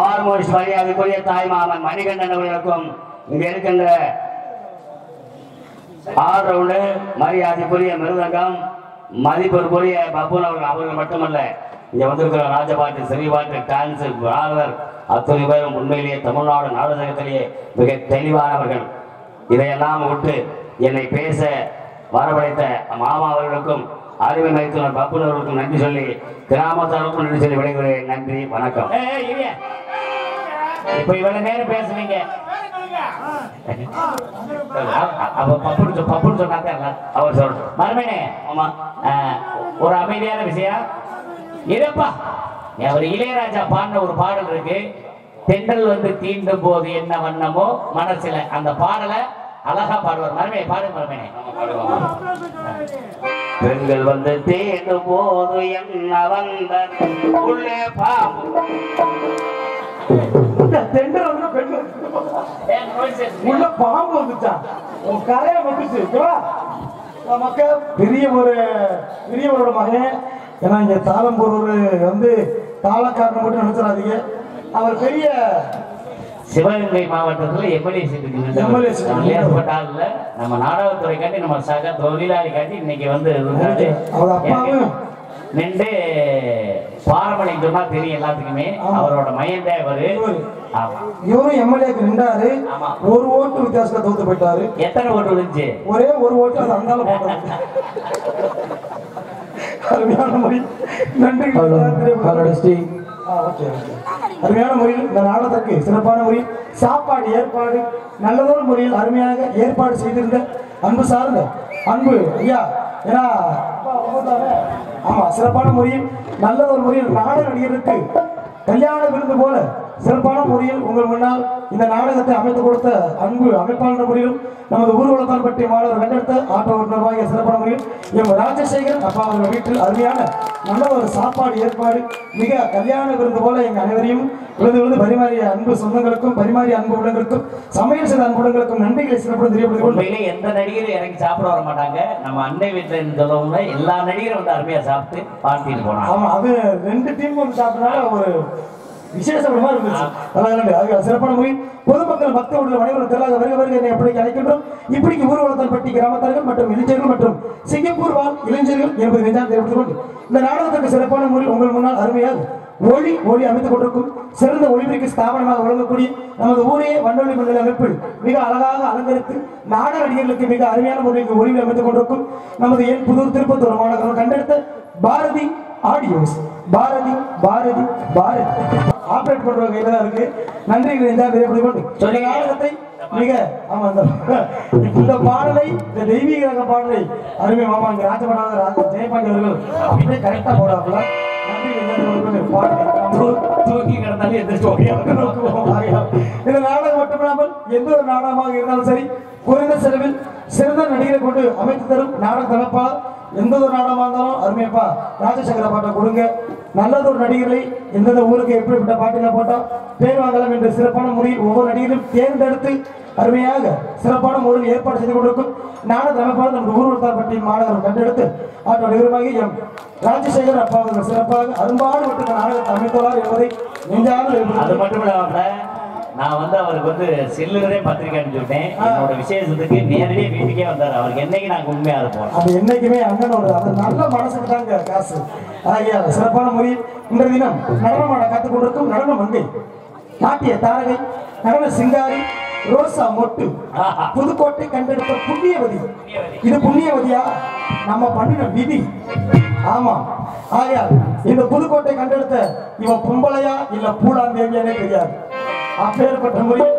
ஆர்மோனிஸ் மரியாதைக்குரிய தாய்மாமன் மணிகண்டன் அவர்களுக்கும், இங்க இருக்கின்ற ஆல்ரவுண்டு மரியாதைக்குரிய மிருதங்கம் மதிப்பிற்குரிய பப்புன் அவர்கள் மட்டுமல்ல, இங்க வந்திருக்கிற ராஜபாட்டு, சிறிபாட்டு, டான்ஸ், ஆளுநர் அத்தனை பேரும் உண்மையிலேயே தமிழ்நாடு நாடகத்திலேயே மிக தெளிவானவர்கள். இதையெல்லாம் விட்டு என்னை பேச வரவழைத்த மாமா அவர்களுக்கும் அறிவை மதித்துள்ள பப்புன் அவர்களுக்கும் நன்றி சொல்லி, கிராமத்தாருக்கும் நன்றி சொல்லி விடைகிறேன். நன்றி, வணக்கம். இப்ப இவ்வளவு நேரம் பேசுனீங்க, பப்புன்னு சொன்னாங்க அவர் சொல்றோம் மறுமனே. ஆமா, ஒரு அமைதியான விஷயம் இதப்பா. அவர் இளையராஜா பாடின ஒரு பாடல் இருக்கு, தென்றல் வந்து தீண்டும் போது என்ன வண்ணமோ மனசுல. அந்த பாடலை அழகா பாடுவார். மறுமையை பாடு மறுமையே. பெண்கள் வந்து தேடும் போது என்ன வந்த உள்ளே பாம்பு உள்ள பாம்பு வந்துச்சான், உன் கரையை வந்துச்சு. பெரியவரோட மகன். ஏன்னா இங்க தாளம்பூர் வந்து தாளக்காரன் மட்டும் நினைச்சிடாதீங்க, அவர் பெரிய சிவகங்கை மாவட்டத்தில் எம்எல்ஏ ஏற்பட்டால நம்ம நாடகத்துறை காட்டி நம்ம சக தொழிலாளி காட்டி இன்னைக்கு வந்து நின்று பாரம்பரிய சொன்னா தெரியும் எல்லாத்துக்குமே. அவரோட மையண்டே அவரு. இவரும் எம்எல்ஏக்கு நின்றாரு. ஒரு ஓட்டு வித்தியாசத்துல தோத்து போயிட்டாரு. எத்தனை ஓட்டு விழுந்துச்சு? ஒரே ஒரு ஓட்டு. அது அந்த அருமையான முறை. நன்றி. அருமையான முறையில் இந்த நாடகத்திற்கு சிறப்பான முறையில் சாப்பாடு ஏற்பாடு நல்லதொரு முறையில் அருமையாக ஏற்பாடு செய்திருந்த அன்பு சார்ந்த அன்பு ஐயா. ஏன்னா ஆமா சிறப்பான முறையில் நல்ல ஒரு முறையில் நாடக நடிகருக்கு கல்யாண விருந்து போல சிறப்பான முறையில் உங்கள் முன்னால் இந்த நாடகத்தை அமைத்துக் கொடுத்த அன்பு அமைப்பாளர் முறையிலும் நமது ஊர்வலத்தான் பற்றிய மாணவர் கண்டெடுத்த ஆட்டோ நிர்வாகிய சிறப்பான முறையில் எம் ராஜசேகர் அப்பா அவர்கள் வீட்டில் அருமையான நல்ல ஒரு சாப்பாடு ஏற்பாடு மிக கல்யாண விருந்து போல எங்கள் அனைவரையும் விழுந்து பரிமாறிய அன்பு சொந்தங்களுக்கும் பரிமாறிய அன்பு உள்ளங்களுக்கும் சமையல் செய்த அன்பு உள்ளங்களுக்கும் நன்றிகளை சிறப்புடன் தெரியப்படுத்தி எந்த நடிகரும் இறங்கி சாப்பிட வர மாட்டாங்க. நம்ம அன்னை வீட்டில் இருந்தவங்க எல்லா நடிகரும் வந்து அருமையா சாப்பிட்டு பார்த்திட்டு போனாங்க. ஆமா, அது 2 டீம் வந்து சாப்பிட்டனால ஒரு விசேஷமா இருந்துச்சு. சிறப்பான முறை பொதுமக்கள் பக்தர்கள் அனைவரும் தெல்லாக வருக என்னை எப்படி அழைக்கின்றோம். இப்படிக்கு ஊர்வலத்தால் பட்டி கிராமத்தார்கள் மற்றும் இளைஞர்கள் மற்றும் சிங்கப்பூர் வாழ் இளைஞர்கள் என்பதை நெஞ்சால் தெரிவித்துக் கொண்டு இந்த நாடகத்திற்கு சிறப்பான முறையில் உங்கள் முன்னால் அருமையாக ஒளி அமைத்துக் கொண்டிருக்கும் சிறந்த ஒளிபெருக்கி ஸ்தாபனமாக வழங்கக்கூடிய நமது ஊரே வண்டொலி மண்டல அமைப்பில் மிக அழகாக அலங்கரித்து நாடக நடிகர்களுக்கு மிக அருமையான முறையில் ஒளிவில் அமைத்துக் கொண்டிருக்கும் நமது என் புதூர் திருப்பத்தூர் மாநகரம் கண்டெடுத்த பாரதி ஆடியோஸ். பாரதி பாரதி பாரதி ஆபரேட் பண்றவங்க கையில தான் இருக்கு. நன்றி தெரியப்படுத்தி கொண்டு நாடகத்தை மிக ஆமா இந்த பாடலை, இந்த தெய்வீக பாடலை அருமை மாமா இங்க ராஜபடாத ஜெயபாண்டி அவர்கள் அப்படியே கரெக்டா போடாப்புல. இந்த நாடகம் மட்டுமில்லாமல் எந்த ஒரு நாடகமாக இருந்தாலும் சரி குறைந்த செலவில் சிறந்த நடிகரை கொண்டு அமைத்து தரும் நாடக தரப்பால் எந்த ஒரு நாடகமாக இருந்தாலும் அருமையப்பா ராஜசேகர பாட்டை கொடுங்க. நல்லதொரு நடிகர்களை எந்தெந்த ஊருக்கு எப்படிப்பட்ட பாட்டில போட்டோம் பேர் வாங்கலாம் என்ற சிறப்பான முறையில் ஒவ்வொரு நடிகரும் தேர்ந்தெடுத்து அருமையாக சிறப்பான முறையில் ஏற்பாடு செய்து கொண்டிருக்கும் நாடக அமைப்பாளர் நமது ஊர்வலத்தார்பட்டி மாநகரம் கண்டெடுத்து அவர்கள் நிறுவனமாகி எம் ராஜசேகர் அப்பா அவர்கள் சிறப்பாக அரும்பாடுபட்டு நாடகத்தை அமைத்துள்ளார் என்பதை நெஞ்சாக அது மட்டும் இல்லாம நான் அவருக்கு செல்லுகிறே பத்திரிக்கை அனுப்பிச்சுட்டேன். என்னோட விசேஷத்துக்கு நேரடியாக வீட்டுக்கே வந்தார். அவருக்கு என்னைக்கு நாங்கள் உண்மையாக இருப்போம். அது என்னைக்குமே அண்ணனோட அது நல்ல மனசுக்கு தாங்க காசு. ஆகிய சிறப்பான முறையில் இன்றைய தினம் நடனமாட கற்றுக் கொண்டிருக்கும் நடன மங்கை, நாட்டிய தாரகை, நடன சிங்காரி, ரோசா மொட்டு, புதுக்கோட்டை கண்டெடுத்த புண்ணியவதி. இது புண்ணியவதியா? நம்ம பண்ணின விதி. ஆமா. ஆயா இந்த புதுக்கோட்டை கண்டெடுத்த இவன் பொம்பளையா இல்ல பூலாந்தேவியானே தெரியாது. அப்பேற்பட்ட முறையில்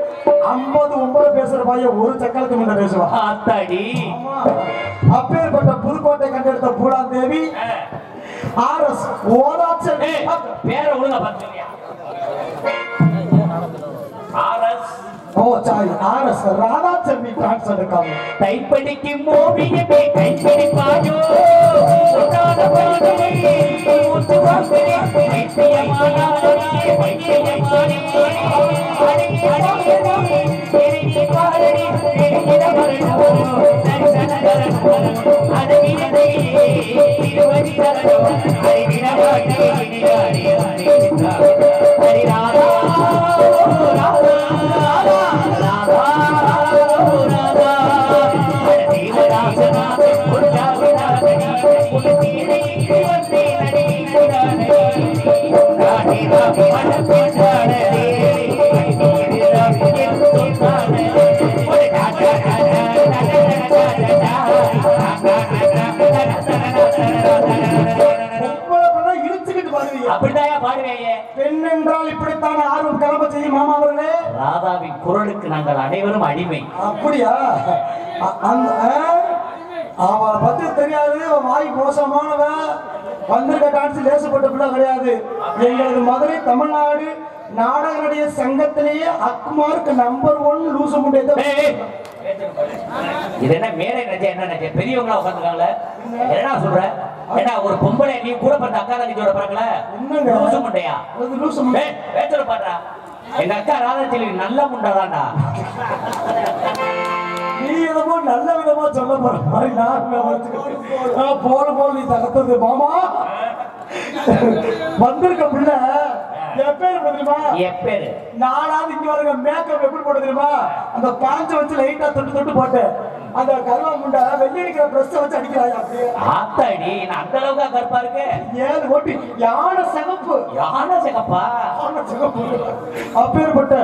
59 பேசுற பையன் ஒரு சக்கரத்துக்கு முன்ன பேசுவான். அப்பேற்பட்ட புதுக்கோட்டை கண்டெடுத்த பூலாந்தேவி ஆர்எஸ் ஓதாச்சல் பேர ஒழுங்கா பாத்துக்கியா? ஆர்எஸ் ஆர்எஸ் ராதாச்செல்வி டான்ஸ் எடுக்காம கைப்படிக்கும் ஓவியமே கைப்படி பாடோ உடாத பாடலை மூச்சு வாங்கலே வைத்தியமானாலே வைத்தியமானே அடி தெரி பாடடி தெரிகிற மரணோ நரசனரனோ அதவிதே திருவடி தரனோ அறிவின வாட்டே நிராடி ஹரி ராதா ராதா பெண் என்றால் இப்படித்தான் ஆர்வம் கிளம்ப செய்யும் மாமா அவர்களே. ராதாவின் குரலுக்கு நாங்கள் அனைவரும் அடிமை. அப்படியா? அவளை பத்தி தெரியாது. வாய் மோசமானவன். வந்திருக்க டான்ஸ் லேசப்பட்ட பிள்ளை கிடையாது. எங்களது மதுரை தமிழ்நாடு நாடக நடிகர் சங்கத்திலேயே அக்குமாருக்கு நம்பர் 1 லூசு முண்டை. இது என்ன மேலே நச்ச என்ன நச்ச பெரியவங்களா உட்காந்துருக்காங்கள? என்ன சொல்ற? ஏன்னா ஒரு பொம்பளை நீ கூட பார்த்த அக்கா தங்கச்சியோட பிறக்கல என்னங்க லூசு முண்டையா? லூசு முண்டை பேச்சல பாடுறா. எங்க அக்கா ராதாச்செல்வி நல்ல முண்டைதான்டா. நீ என்னமோ நல்ல விதமா சொல்ல போற மாதிரி நான் போல நீ தகத்தது மாமா. வந்திருக்க பிள்ளை எப்பேரு தெரியுமா? எப்பேரு நானாவது இங்க வருங்க மேக்கப் எப்படி போட தெரியுமா? அந்த பாஞ்ச வச்சு லைட்டா தொட்டு போட்டு அந்த கருவா முண்டை வெள்ளி அடிக்கிற பிரஸ் வச்சு அடிக்கிறாயா? அப்படியே ஆத்தாடி நான் அந்த அளவுக்கு கருப்பா இருக்கு. ஏன் ஓட்டி யானை சிகப்பு சிகப்பா சிகப்பு. அப்பேற்பட்ட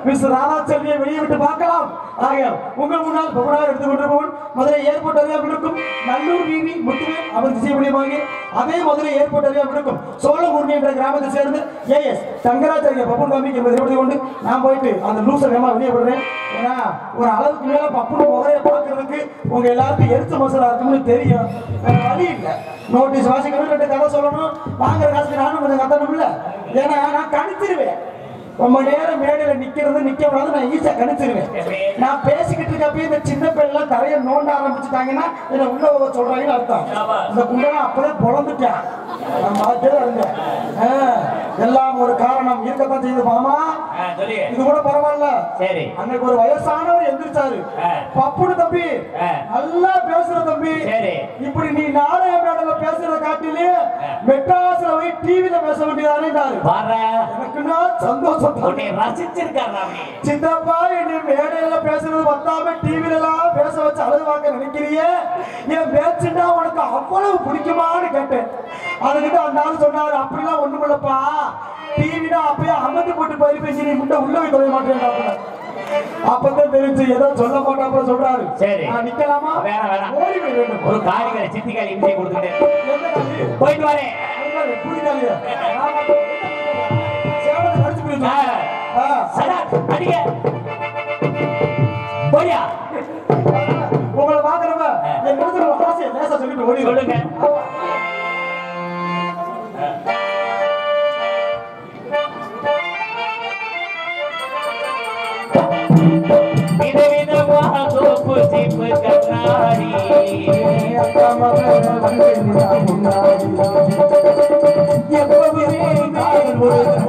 மிஸ் ராதாச்செல்வியை வெளியே விட்டு பார்க்கலாம். ஆக உங்கள் முன்னால் பவனாக எடுத்துக்கொண்டிருப்பவன் மதுரை ஏர்போர்ட் அறியாமல் இருக்கும் நல்லூர் வீதி முத்துவேல் அவர் திசை வழியமாக அதே மதுரை ஏர்போர்ட் அறியாமல் இருக்கும் சோழங்குர்ணி என்ற கிராமத்தை சேர்ந்து ஏஎஸ் தங்கராஜ் பப்புன் காமிக்கு என்பதை கொண்டு நான் போயிட்டு அந்த லூசர் வேமா வெளியே விடுறேன். ஏன்னா ஒரு அளவுக்கு மேல பப்புன் முறையை பார்க்கறதுக்கு உங்க எல்லாருக்கும் எரிச்ச மசலா இருக்குன்னு தெரியும். வழி இல்லை. நோட்டீஸ் வாசிக்கணும், 2 கதை சொல்லணும், வாங்குற காசுக்கு நானும் கொஞ்சம் கத்தணும் இல்ல. ஏன்னா நான் கணிச்சிருவேன். ரொம்ப நேரம் மேடையில நிக்க கூடாது. நான் ஈஸியா கணிச்சிருவேன். நான் பேசிக்கிட்டு இருக்கப்ப இந்த சின்ன பிள்ளைலாம் தரைய நோண்ட ஆரம்பிச்சுட்டாங்கன்னா என்ன உள்ள சொல்றாங்கன்னு அர்த்தம். இந்த குண்டெல்லாம் அப்பவே பொழந்துட்டேன். நான் பார்த்துதான் இருந்தேன். எல்லாம் ஒரு காரணம் இருக்கத்தான் செய்யுது மாமா. இது கூட பரவாயில்ல. சரி அன்னைக்கு ஒரு வயசானவர் எந்திரிச்சாரு. பப்புனு தம்பி நல்லா பேசுற தம்பி. இப்படி நீ நாடக மேடையில பேசுறத காட்டிலே மெட்ராஸ்ல போய் டிவில பேச வேண்டியதானே. எனக்குன்னா சந்தோஷம். சித்தப்பா என்ன மேடையில பேசுறது பத்தாம டிவில எல்லாம் பேச வச்சு அழுதுவாங்க நினைக்கிறிய? என் பேச்சுன்னா உனக்கு அவ்வளவு பிடிக்குமான்னு கேட்டேன். அதுக்கிட்ட அந்த ஆள் சொன்னாரு, அப்படிலாம் ஒண்ணும் இல்லப்பா, டிவினா அப்பயே அமர்ந்து போட்டு போயிருப்பேன், நீ முட்டை உள்ள போய் தொலைய மாட்டேன். அப்பதான் தெரிஞ்சு ஏதோ சொல்ல மாட்டாப்புல சொல்றாரு. சரி நிக்கலாமா? ஒரு காரிகளை சித்திக்காரி இம்சை கொடுத்துட்டு போயிட்டு வரேன். புரியுதாங்க உங்களை பாக்குறப்ப என் ஆசையை லேசா சொல்லிட்டு ஓடி சொல்லுங்க. விதவிதமான சோப்பு சீப்பு கண்ணாடி எப்பவே Hey,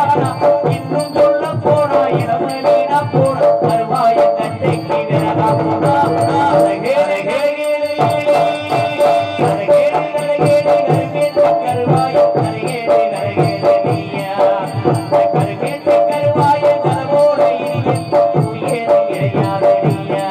தானா இன்னும் சொல்ல போனா இடம் வீணா போன வருவாய கட்டைக்கு விரகா போனா கேளு கருவாய கருகேடு கருகேடு நீயா கருகேட்டு கருவாய கரவோட இனியேது இறையாத நீயா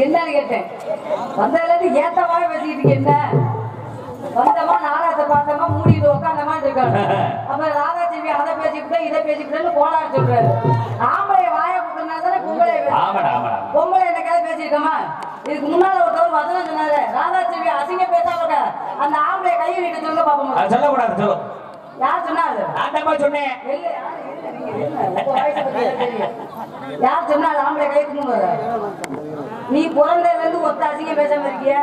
என்னன்னு கேட்டேன். வந்ததுல இருந்து ஏத்தமாவே பேசிக்கிட்டு இருக்கீங்க. என்ன வந்தமா நாடகத்தை பார்த்தமா மூடிட்டு உட்காந்தமா இருக்காங்க. அப்ப ராதாதேவி அதை பேசிக்கிட்டு இதை பேசிக்கிட்டு கோளாறு சொல்றாரு. ஆம்பளை வாய கொடுத்தனால பொம்பளை பொம்பளை என்னைக்காவது பேசியிருக்கோமா? இதுக்கு முன்னால ஒருத்தவர் வசனம் சொன்னாரு, ராதாதேவி அசிங்க பேசாம அந்த ஆம்பளை கையை நீட்டு சொல்லுங்க பாப்போம். சொல்லக்கூடாது சொல்லு. யார் சொன்னாரு? நான் சொன்னேன். யார் சொன்னாரு ஆம்பளை கை தூங்குற? நீ பிறந்ததுல இருந்து ஒத்த அசிங்க பேசாம இருக்கிய?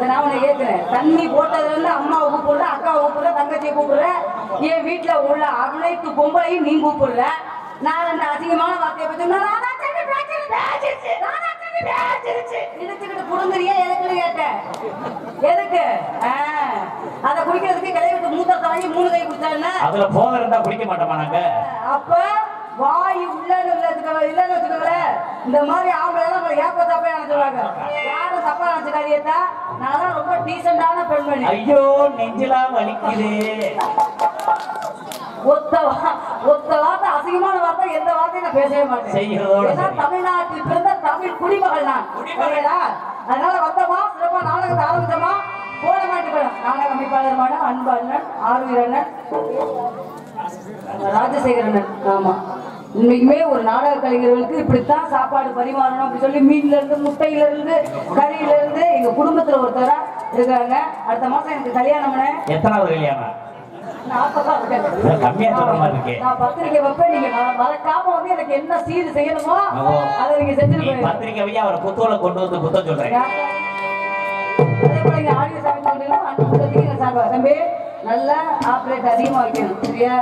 நான் உன்னை கேட்கிறேன். தண்ணி போட்டதுல இருந்து அம்மாவை கூப்பிடுற, அக்காவை கூப்பிடுற, தங்கச்சியை கூப்பிடுற, என் வீட்டுல உள்ள அனைத்து பொம்பளையும் நீ கூப்பிடுற. நான் ரெண்டு அசிங்கமான வார்த்தையை பத்தி இழுத்துக்கிட்டு குடுங்குறியா எதுக்குன்னு கேட்டேன். எதுக்கு? அதை குடிக்கிறதுக்கு கிளைவிட்டு மூத்தத்தை வாங்கி 3 கை குடிச்சாருன்னா அதுல போத இருந்தா குடிக்க மாட்டோமா நாங்க? அப்ப வாய் இல்லன்னு வச்சுக்கோங்களே. இந்த மாதிரி ஆம்பளை எல்லாம் ஏப்ப தப்பா சொல்லுவாங்க. யாரும் தப்பா நினைச்சுக்காதீங்க. நான் ரொம்ப டீசென்டான பெண்மணி. ஐயோ நெஞ்செல்லாம் வலிக்குது. ஒத்த வார்த்தை அசிங்கமான வார்த்தை எந்த வார்த்தையும் நான் பேசவே மாட்டேன். தமிழ்நாட்டில் பிறந்த தமிழ் குடிமகள் நான். அதனால வந்தமா சிறப்பா நாடகத்தை ஆரம்பிச்சோமா போட மாட்டேன். நாடக அமைப்பாளருமான அன்பு அண்ணன் ஆர்வீர் அண்ணன் ராஜசேகரன். ஆமா, இன்னைக்குமே ஒரு நாடக கலைஞர்களுக்கு இப்படித்தான் சாப்பாடு பரிமாறணும் அப்படின்னு சொல்லி மீன்ல இருந்து முட்டையில இருந்து கறியில இருந்து எங்க குடும்பத்துல ஒருத்தரா இருக்காங்க. அடுத்த மாசம் எனக்கு கல்யாணம். எத்தனாவது கல்யாணம்? நான் பத்திரிக்கை வைப்பேன். நீங்க மறக்காம வந்து எனக்கு என்ன சீர் செய்யணுமோ அதை நீங்க செஞ்சுட்டு பத்திரிக்கை வையா அவரை புத்தோல கொண்டு வந்து புத்தம் சொல்றேன். தம்பி நல்லா ஆப்ரேட் அதிகமா வைக்கணும் சரியா?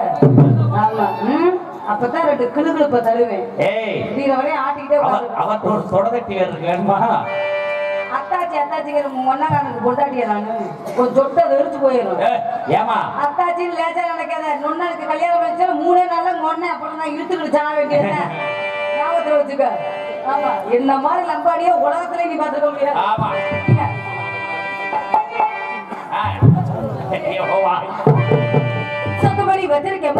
ஆமா. அப்பதான் 2 கிளுகிழப்ப தருவேன். ஆட்டிக்கிட்டே அவர் தொடர்ச்சி வேணுமா? அத்தாச்சிங்கிற ஒன்னாங்க கொண்டாடிய நானு கொஞ்சம் சொட்ட வெறுத்து போயிடும். ஏமா அத்தாச்சின்னு லேசா நினைக்காத. நொன்னனுக்கு கல்யாணம் வச்சா 3 நாள்ல நொன்ன அப்புறம் நான் இழுத்துக்கிட்டு சாண வேண்டியது ஞாபகத்துல வச்சுக்க. ஆமா, என்ன மாதிரி லம்பாடியா உலகத்துல நீ பாத்துக்க முடியாது. சொத்துமணி வச்சிருக்கேன்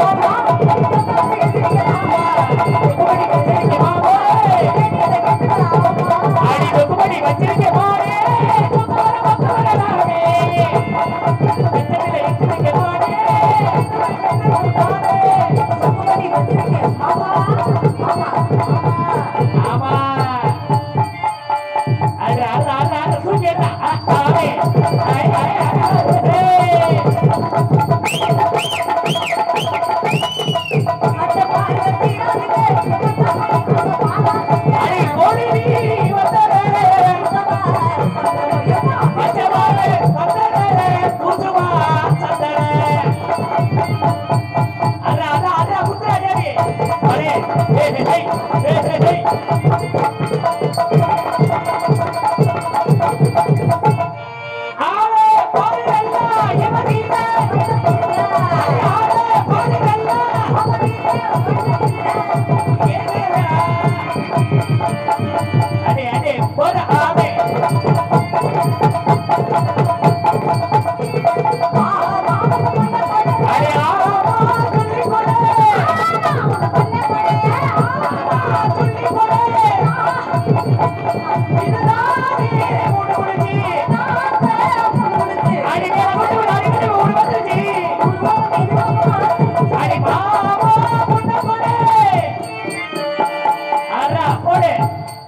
போடு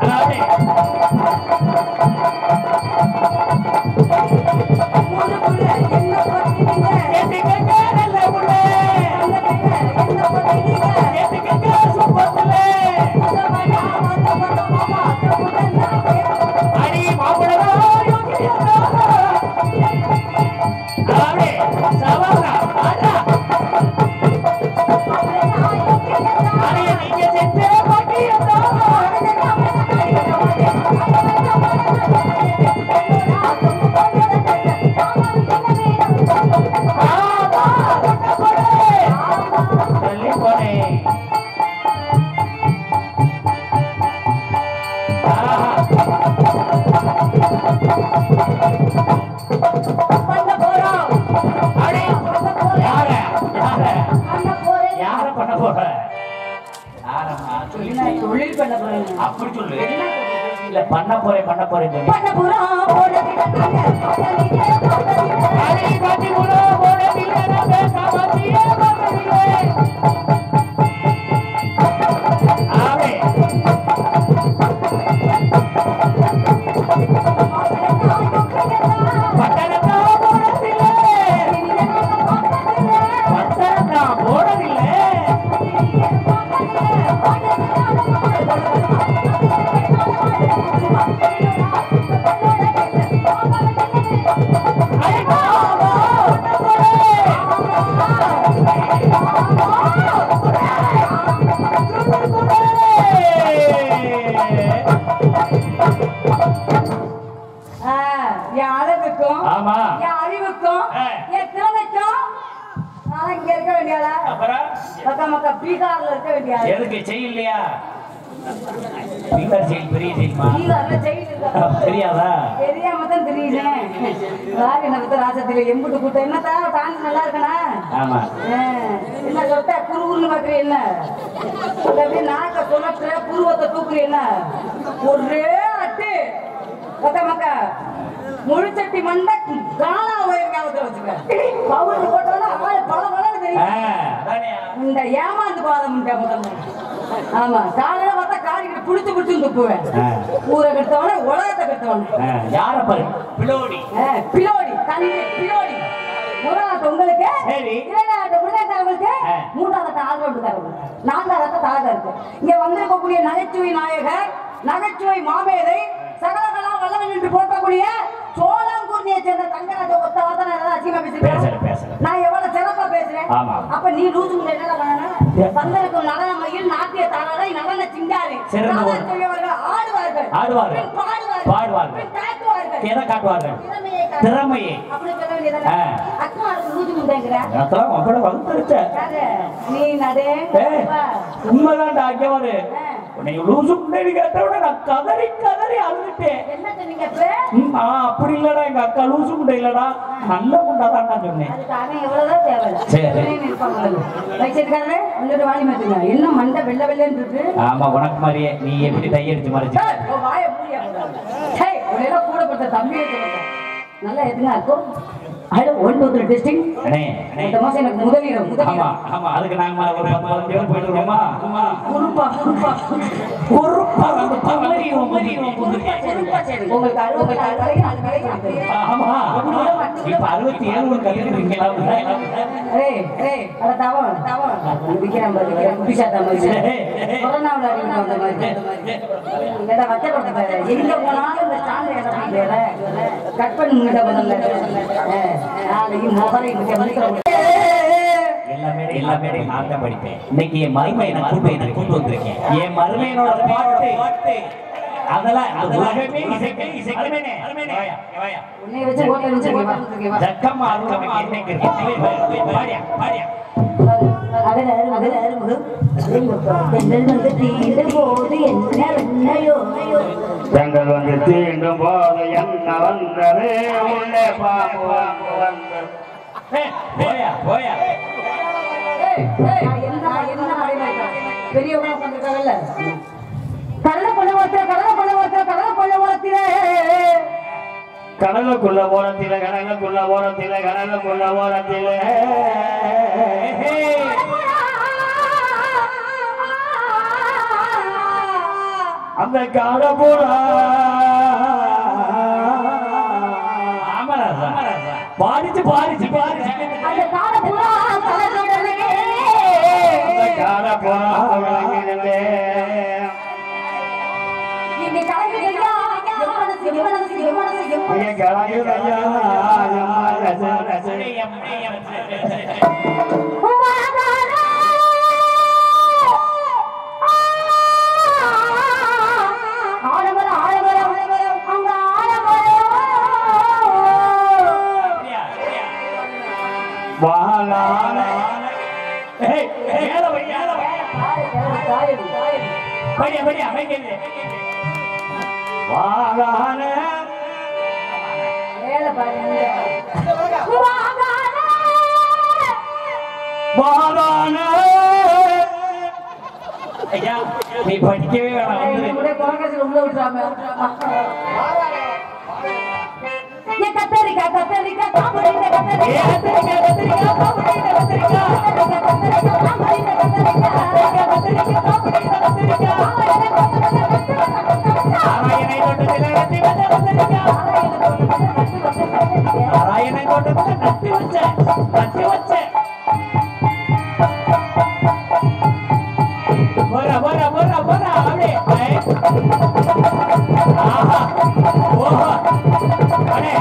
அதாவது அப்படி சொல்லு இல்ல பண்ண போறேன் எதுக்கு செய்யலையா பெரிய தெரியாதா தெரியாம தான் தெரியுதேன் ராஜத்துல எம்புட்டு கூட்டம் என்னத்தா டான்ஸ் நல்லா இருக்கனா என்ன சொட்ட குறுகுறுன்னு பாக்குற என்ன அப்படியே நாக்க சொல்லற புருவத்தை தூக்குற என்ன ஒரே அட்டு மக்கா முழுச்சட்டி மண்டை காணா உயர்காலத்துல வச்சுக்க பவுன் போட்டாலும் ஆள் பல பலன்னு தெரியும் இந்த ஏமாந்து பாதம் முதல்ல ஆமா காலையில பார்த்தா காரிக்கிட்டு புடிச்சு புடிச்சு துப்புவேன் ஊரை கட்டவன உலகத்தை கட்டவன யார பாரு பிலோடி கண்ணு பிலோடி முதலாவது உங்களுக்கு இரண்டாவது உங்களுக்கு மூன்றாவது ஆள்ரோட்டுக்காரங்க நான்காவது தாழ இருக்கு இங்க வந்திருக்கக்கூடிய நகைச்சுவை நாயகர் நகைச்சுவை மாமேதை சகலகலா வல்லவன் என்று போட்டக்கூடிய சோழாங்கூர்ணியை சேர்ந்த தங்கராஜ ஒத்த வார்த்தை அசிங்கமா பேசுறேன் நான் எவ்வளவு சிறப்பா பேசுறேன் அப்ப நீ லூசு முறை என்ன பண்ணணும் பந்தலுக்கு நடன மயில் நாட்டிய தாளரை நடன சிங்காரி ஆடுவார்கள் பாடுவார்கள் காட்டுவார்கள் திறமையை அப்படி சொல்ல வேண்டியது அக்கா லூசு முறைங்கிற நீ நடே உண்மைதான் ஆக்கியவாரு லூசு முன்னாடி கேட்டவுட நான் கதறி அழுதுட்டேன் அப்படி இல்லடா எங்க அக்கா லூசு முண்டை இல்லடா நல்ல முண்டாதான் நான் சொன்னேன் என்ன மண்டை வெள்ள வெள்ளன்னு இருக்கு ஆமா உனக்கு மாதிரியே நீ எப்படி தையடிச்சு மறைச்சு கூட பட்ட தம்பியே நல்லா எதுங்க இருக்கும் டெஸ்டிங் இந்த மாசம் எனக்கு முதலீடு ஆமா ஆமா அதுக்கு நாங்க ஒரு 10 பேர் போயிட்டு இருக்கோமா குறுப்பா ஆமா இப்ப 67 ஒரு கல்யாணம் இருக்கீங்களா எங்க போனாலும் இந்த ஸ்டாண்ட் கட் பண்ணி எல்லாமே நான் தான் படிப்பேன் இன்னைக்கு என் மருமை கூட்டு வந்திருக்கேன் என் மருமையனோட பாட்டு அதெல்லாம் உலகமே ஜக்கம்மா என்னைக்கு தங்கள் வந்து தீண்டும் போது என்ன வந்தது உள்ளே பாம்பு வந்தது போயா பெரியவங்க உட்காந்துருக்காங்கல்ல கடலுக்குள்ள ஓரத்தில அந்த கால போடா பாடிச்சு பாடிச்சு பாடிச்சு அந்த கால புறா கலங்கடலே அந்த கால போடா கலங்கடலே இந்த கலங்கடையா எம்மனசு கலங்கடையா நீ படிக்கவே வேணாம் உள்ள விட்டுறாம கத்தரிக்கா கத்தரிக்கா காமெடியில கத்தரிக்கா கத்தரிக்கா கத்தரிக்கா காமெடியில கத்தரிக்கா கத்தரிக்கா காமெடியில கத்தரிக்கா கத்தரிக்கா காமெடியில கத்தரிக்கா ஆராயனை தோட்டத்தில் நட்டி வச்ச கத்தரிக்கா ஆராயனை தோட்டத்தில் நட்டி வச்ச போரா போரா போரா போரா அப்படியே ஆஹா ஓஹோ அடே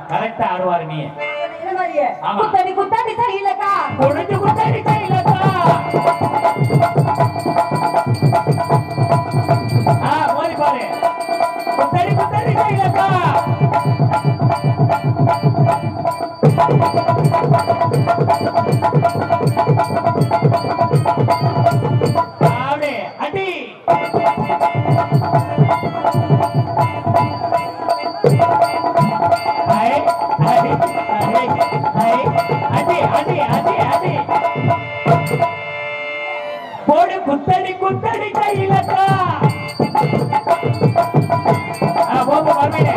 கரெக்டா ஆடுவாரு நீ குத்தடி குத்தடி சரியில்லக்கா குடிச்சு குத்தடி சரியில்லக்கா மோதி பாரு குத்தடி குத்தடி சரியில்லக்கா ஆடு அடி போடு குத்தடி குத்தடி கையிலக்கா போங்க வரவே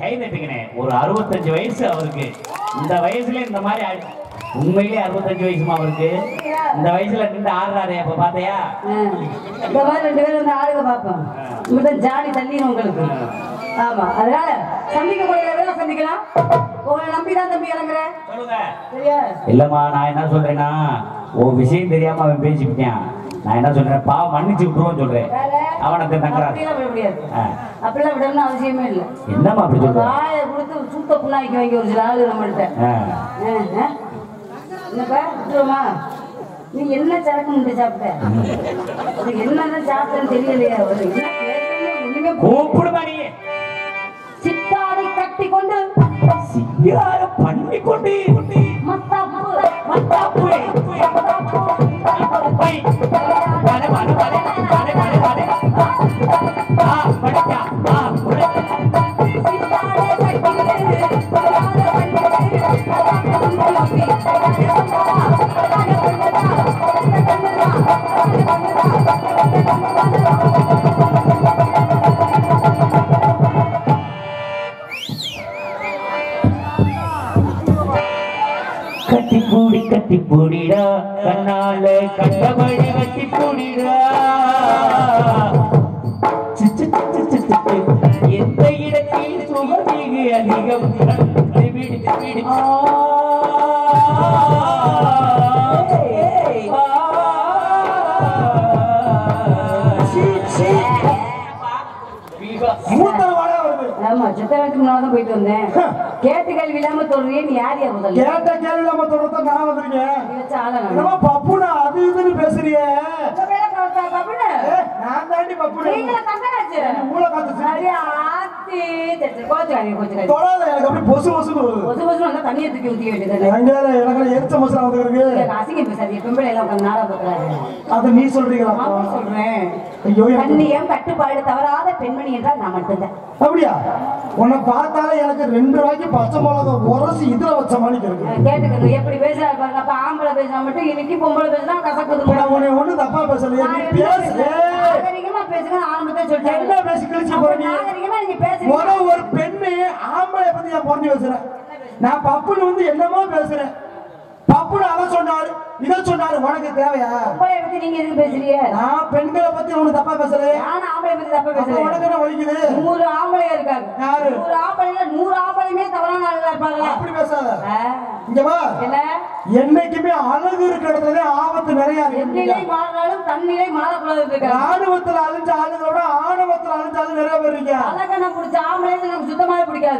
கை தட்டுங்கண்ணே ஒரு 65 வயசு அவருக்கு இந்த வயசுல இந்த மாதிரி உண்மையிலே 65 வயசுமா அவருக்கு இந்த வயசுல நின்று ஆடுறாரு அப்ப பாத்தையா இந்த மாதிரி 2 பேரும் வந்து ஆளுங்க பார்ப்போம் இங்கிட்ட ஜாடி தள்ளிடும் உங்களுக்கு ஆமா அதனால சந்திக்க முடியல சந்திக்கலாம் உங்களை நம்பிதான் தம்பி இறங்குறேன் சரியா இல்லம்மா நான் என்ன சொல்றேன்னா ஒரு விஷயம் தெரியாம அவன் பேசிவிட்டான் நான் என்ன சொல்றேன் மன்னிச்சு விட்டுருவோம் சொல்றேன் அவனுக்கு அப்படிலாம் விடணும்னு அவசியமே இல்லை என்னம்மா அப்படி சொல்ற வாயை கொடுத்து சூத்த புண்ணாக்கி வாங்கி ஒரு சில ஆளு நம்மள்கிட்ட என்னப்பா விட்டுருமா நீ என்ன சரக்கு முட்டை சாப்பிட்ட என்னதான் சாப்பிட்டேன்னு தெரியலையா ஒண்ணுமே கூப்பிடுமா நீ சித்தாடை கட்டி கொண்டு சியார பண்ணி கொண்டு மத்தாப்பு மத்தாப்பு கட்டி பூடிடா கண்ணால கண்டபடி கட்டி பூடிடா எந்த இடத்தில் சுகமிகு அதிகம் மூத்தவன ஒரு ஆமா சித்தவத்துக்கு முன்னாலதான் போயிட்டு வந்தேன். கேட்டு கேள்வி இல்லாம சொல்றீங்க நீ யார் யார் முதல்ல கேட்ட கேள்வி இல்லாம தொடர்த்த நான் வந்திருக்கேன். நீ வச்ச ஆளா என்னமோ பப்புனா அது இதுன்னு பேசுறியே. நான் தாண்டி பப்புனு. மூளை காத்து தொடாத எனக்கு அப்படி பொசு பொசுன்னு வருது. தண்ணியை தூக்கி ஊத்தி வேண்டியது எங்க எனக்கு எரிச்ச மசாலா வந்துருக்கு. அசிங்கம் பேசாதீங்க. பெண்பிள்ளை எல்லாம் உட்காந்து நாடா பாக்குறாரு. அது நீ சொல்றீங்களா? சொல்றேன். ஐயோ கண்ணியம் கட்டுப்பாடு தவறாத பெண்மணி என்றால் நான் மட்டும்தான். அப்படியா? உன்னை பார்த்தாலே எனக்கு 2 ரூபாய்க்கு பச்சை மிளகா உரசி இதுல வச்ச மாதிரி இருக்கு. கேட்டுக்கங்க எப்படி பேசுறாரு பாருங்க. அப்ப ஆம்பளை பேசினா மட்டும் இன்னைக்கு பொம்பளை பேசினா கசக்குது. உன்னை ஒண்ணு தப்பா பேசலையே. நீ பேசு. நாகரிகமா பேசுங்க. ஆரம்பத்தை சொல்லிட்டேன். என்ன பேசி கிழிச்சு போறீங்க? நாகரிகமா நீங்க பேசுறீங்க. ஒரு பெண்ணு ஆம்பளை பத்தி நான் பொண்ணு பேசுறேன். நான் பப்புனு வந்து என்னமோ பேசுறேன். பப்புனு அதை சொன்னாரு இதை சொன்னாரு. உனக்கு தேவையா? பொம்பளை பத்தி நீங்க எதுக்கு பேசுறீங்க? நான் பெண்களை பத்தி ஒண்ணு தப்பா பேசுறேன். நான் ஆம்பளை பத்தி தப்பா பேசுறேன். உனக்கு என்ன வலிக்குது? 100 ஆம்பளையா இருக்காங்க. யாரு? 100 ஆம்பளைல 100 ஆம்பளையுமே தவறான ஆளுங்களா இருப்பாங்களா? அப்படி பேசாத. இங்க வா. என்ன? என்னைக்குமே அழகு இருக்கிற இடத்துல ஆபத்து நிறைய இருக்கு. எண்ணிலே மாறினாலும் தண்ணிலே மாறக்கூடாது இருக்கு. ராணுவத்துல அழிஞ்ச ஆளுங்களோட ஆணவத்துல அழிஞ்ச ஆளு நிறைய பேர் இருக்கீங்க. அழகா நான் பிடிச்ச ஆம்பளை எனக்கு சுத்தமாவே பிடிக்காது.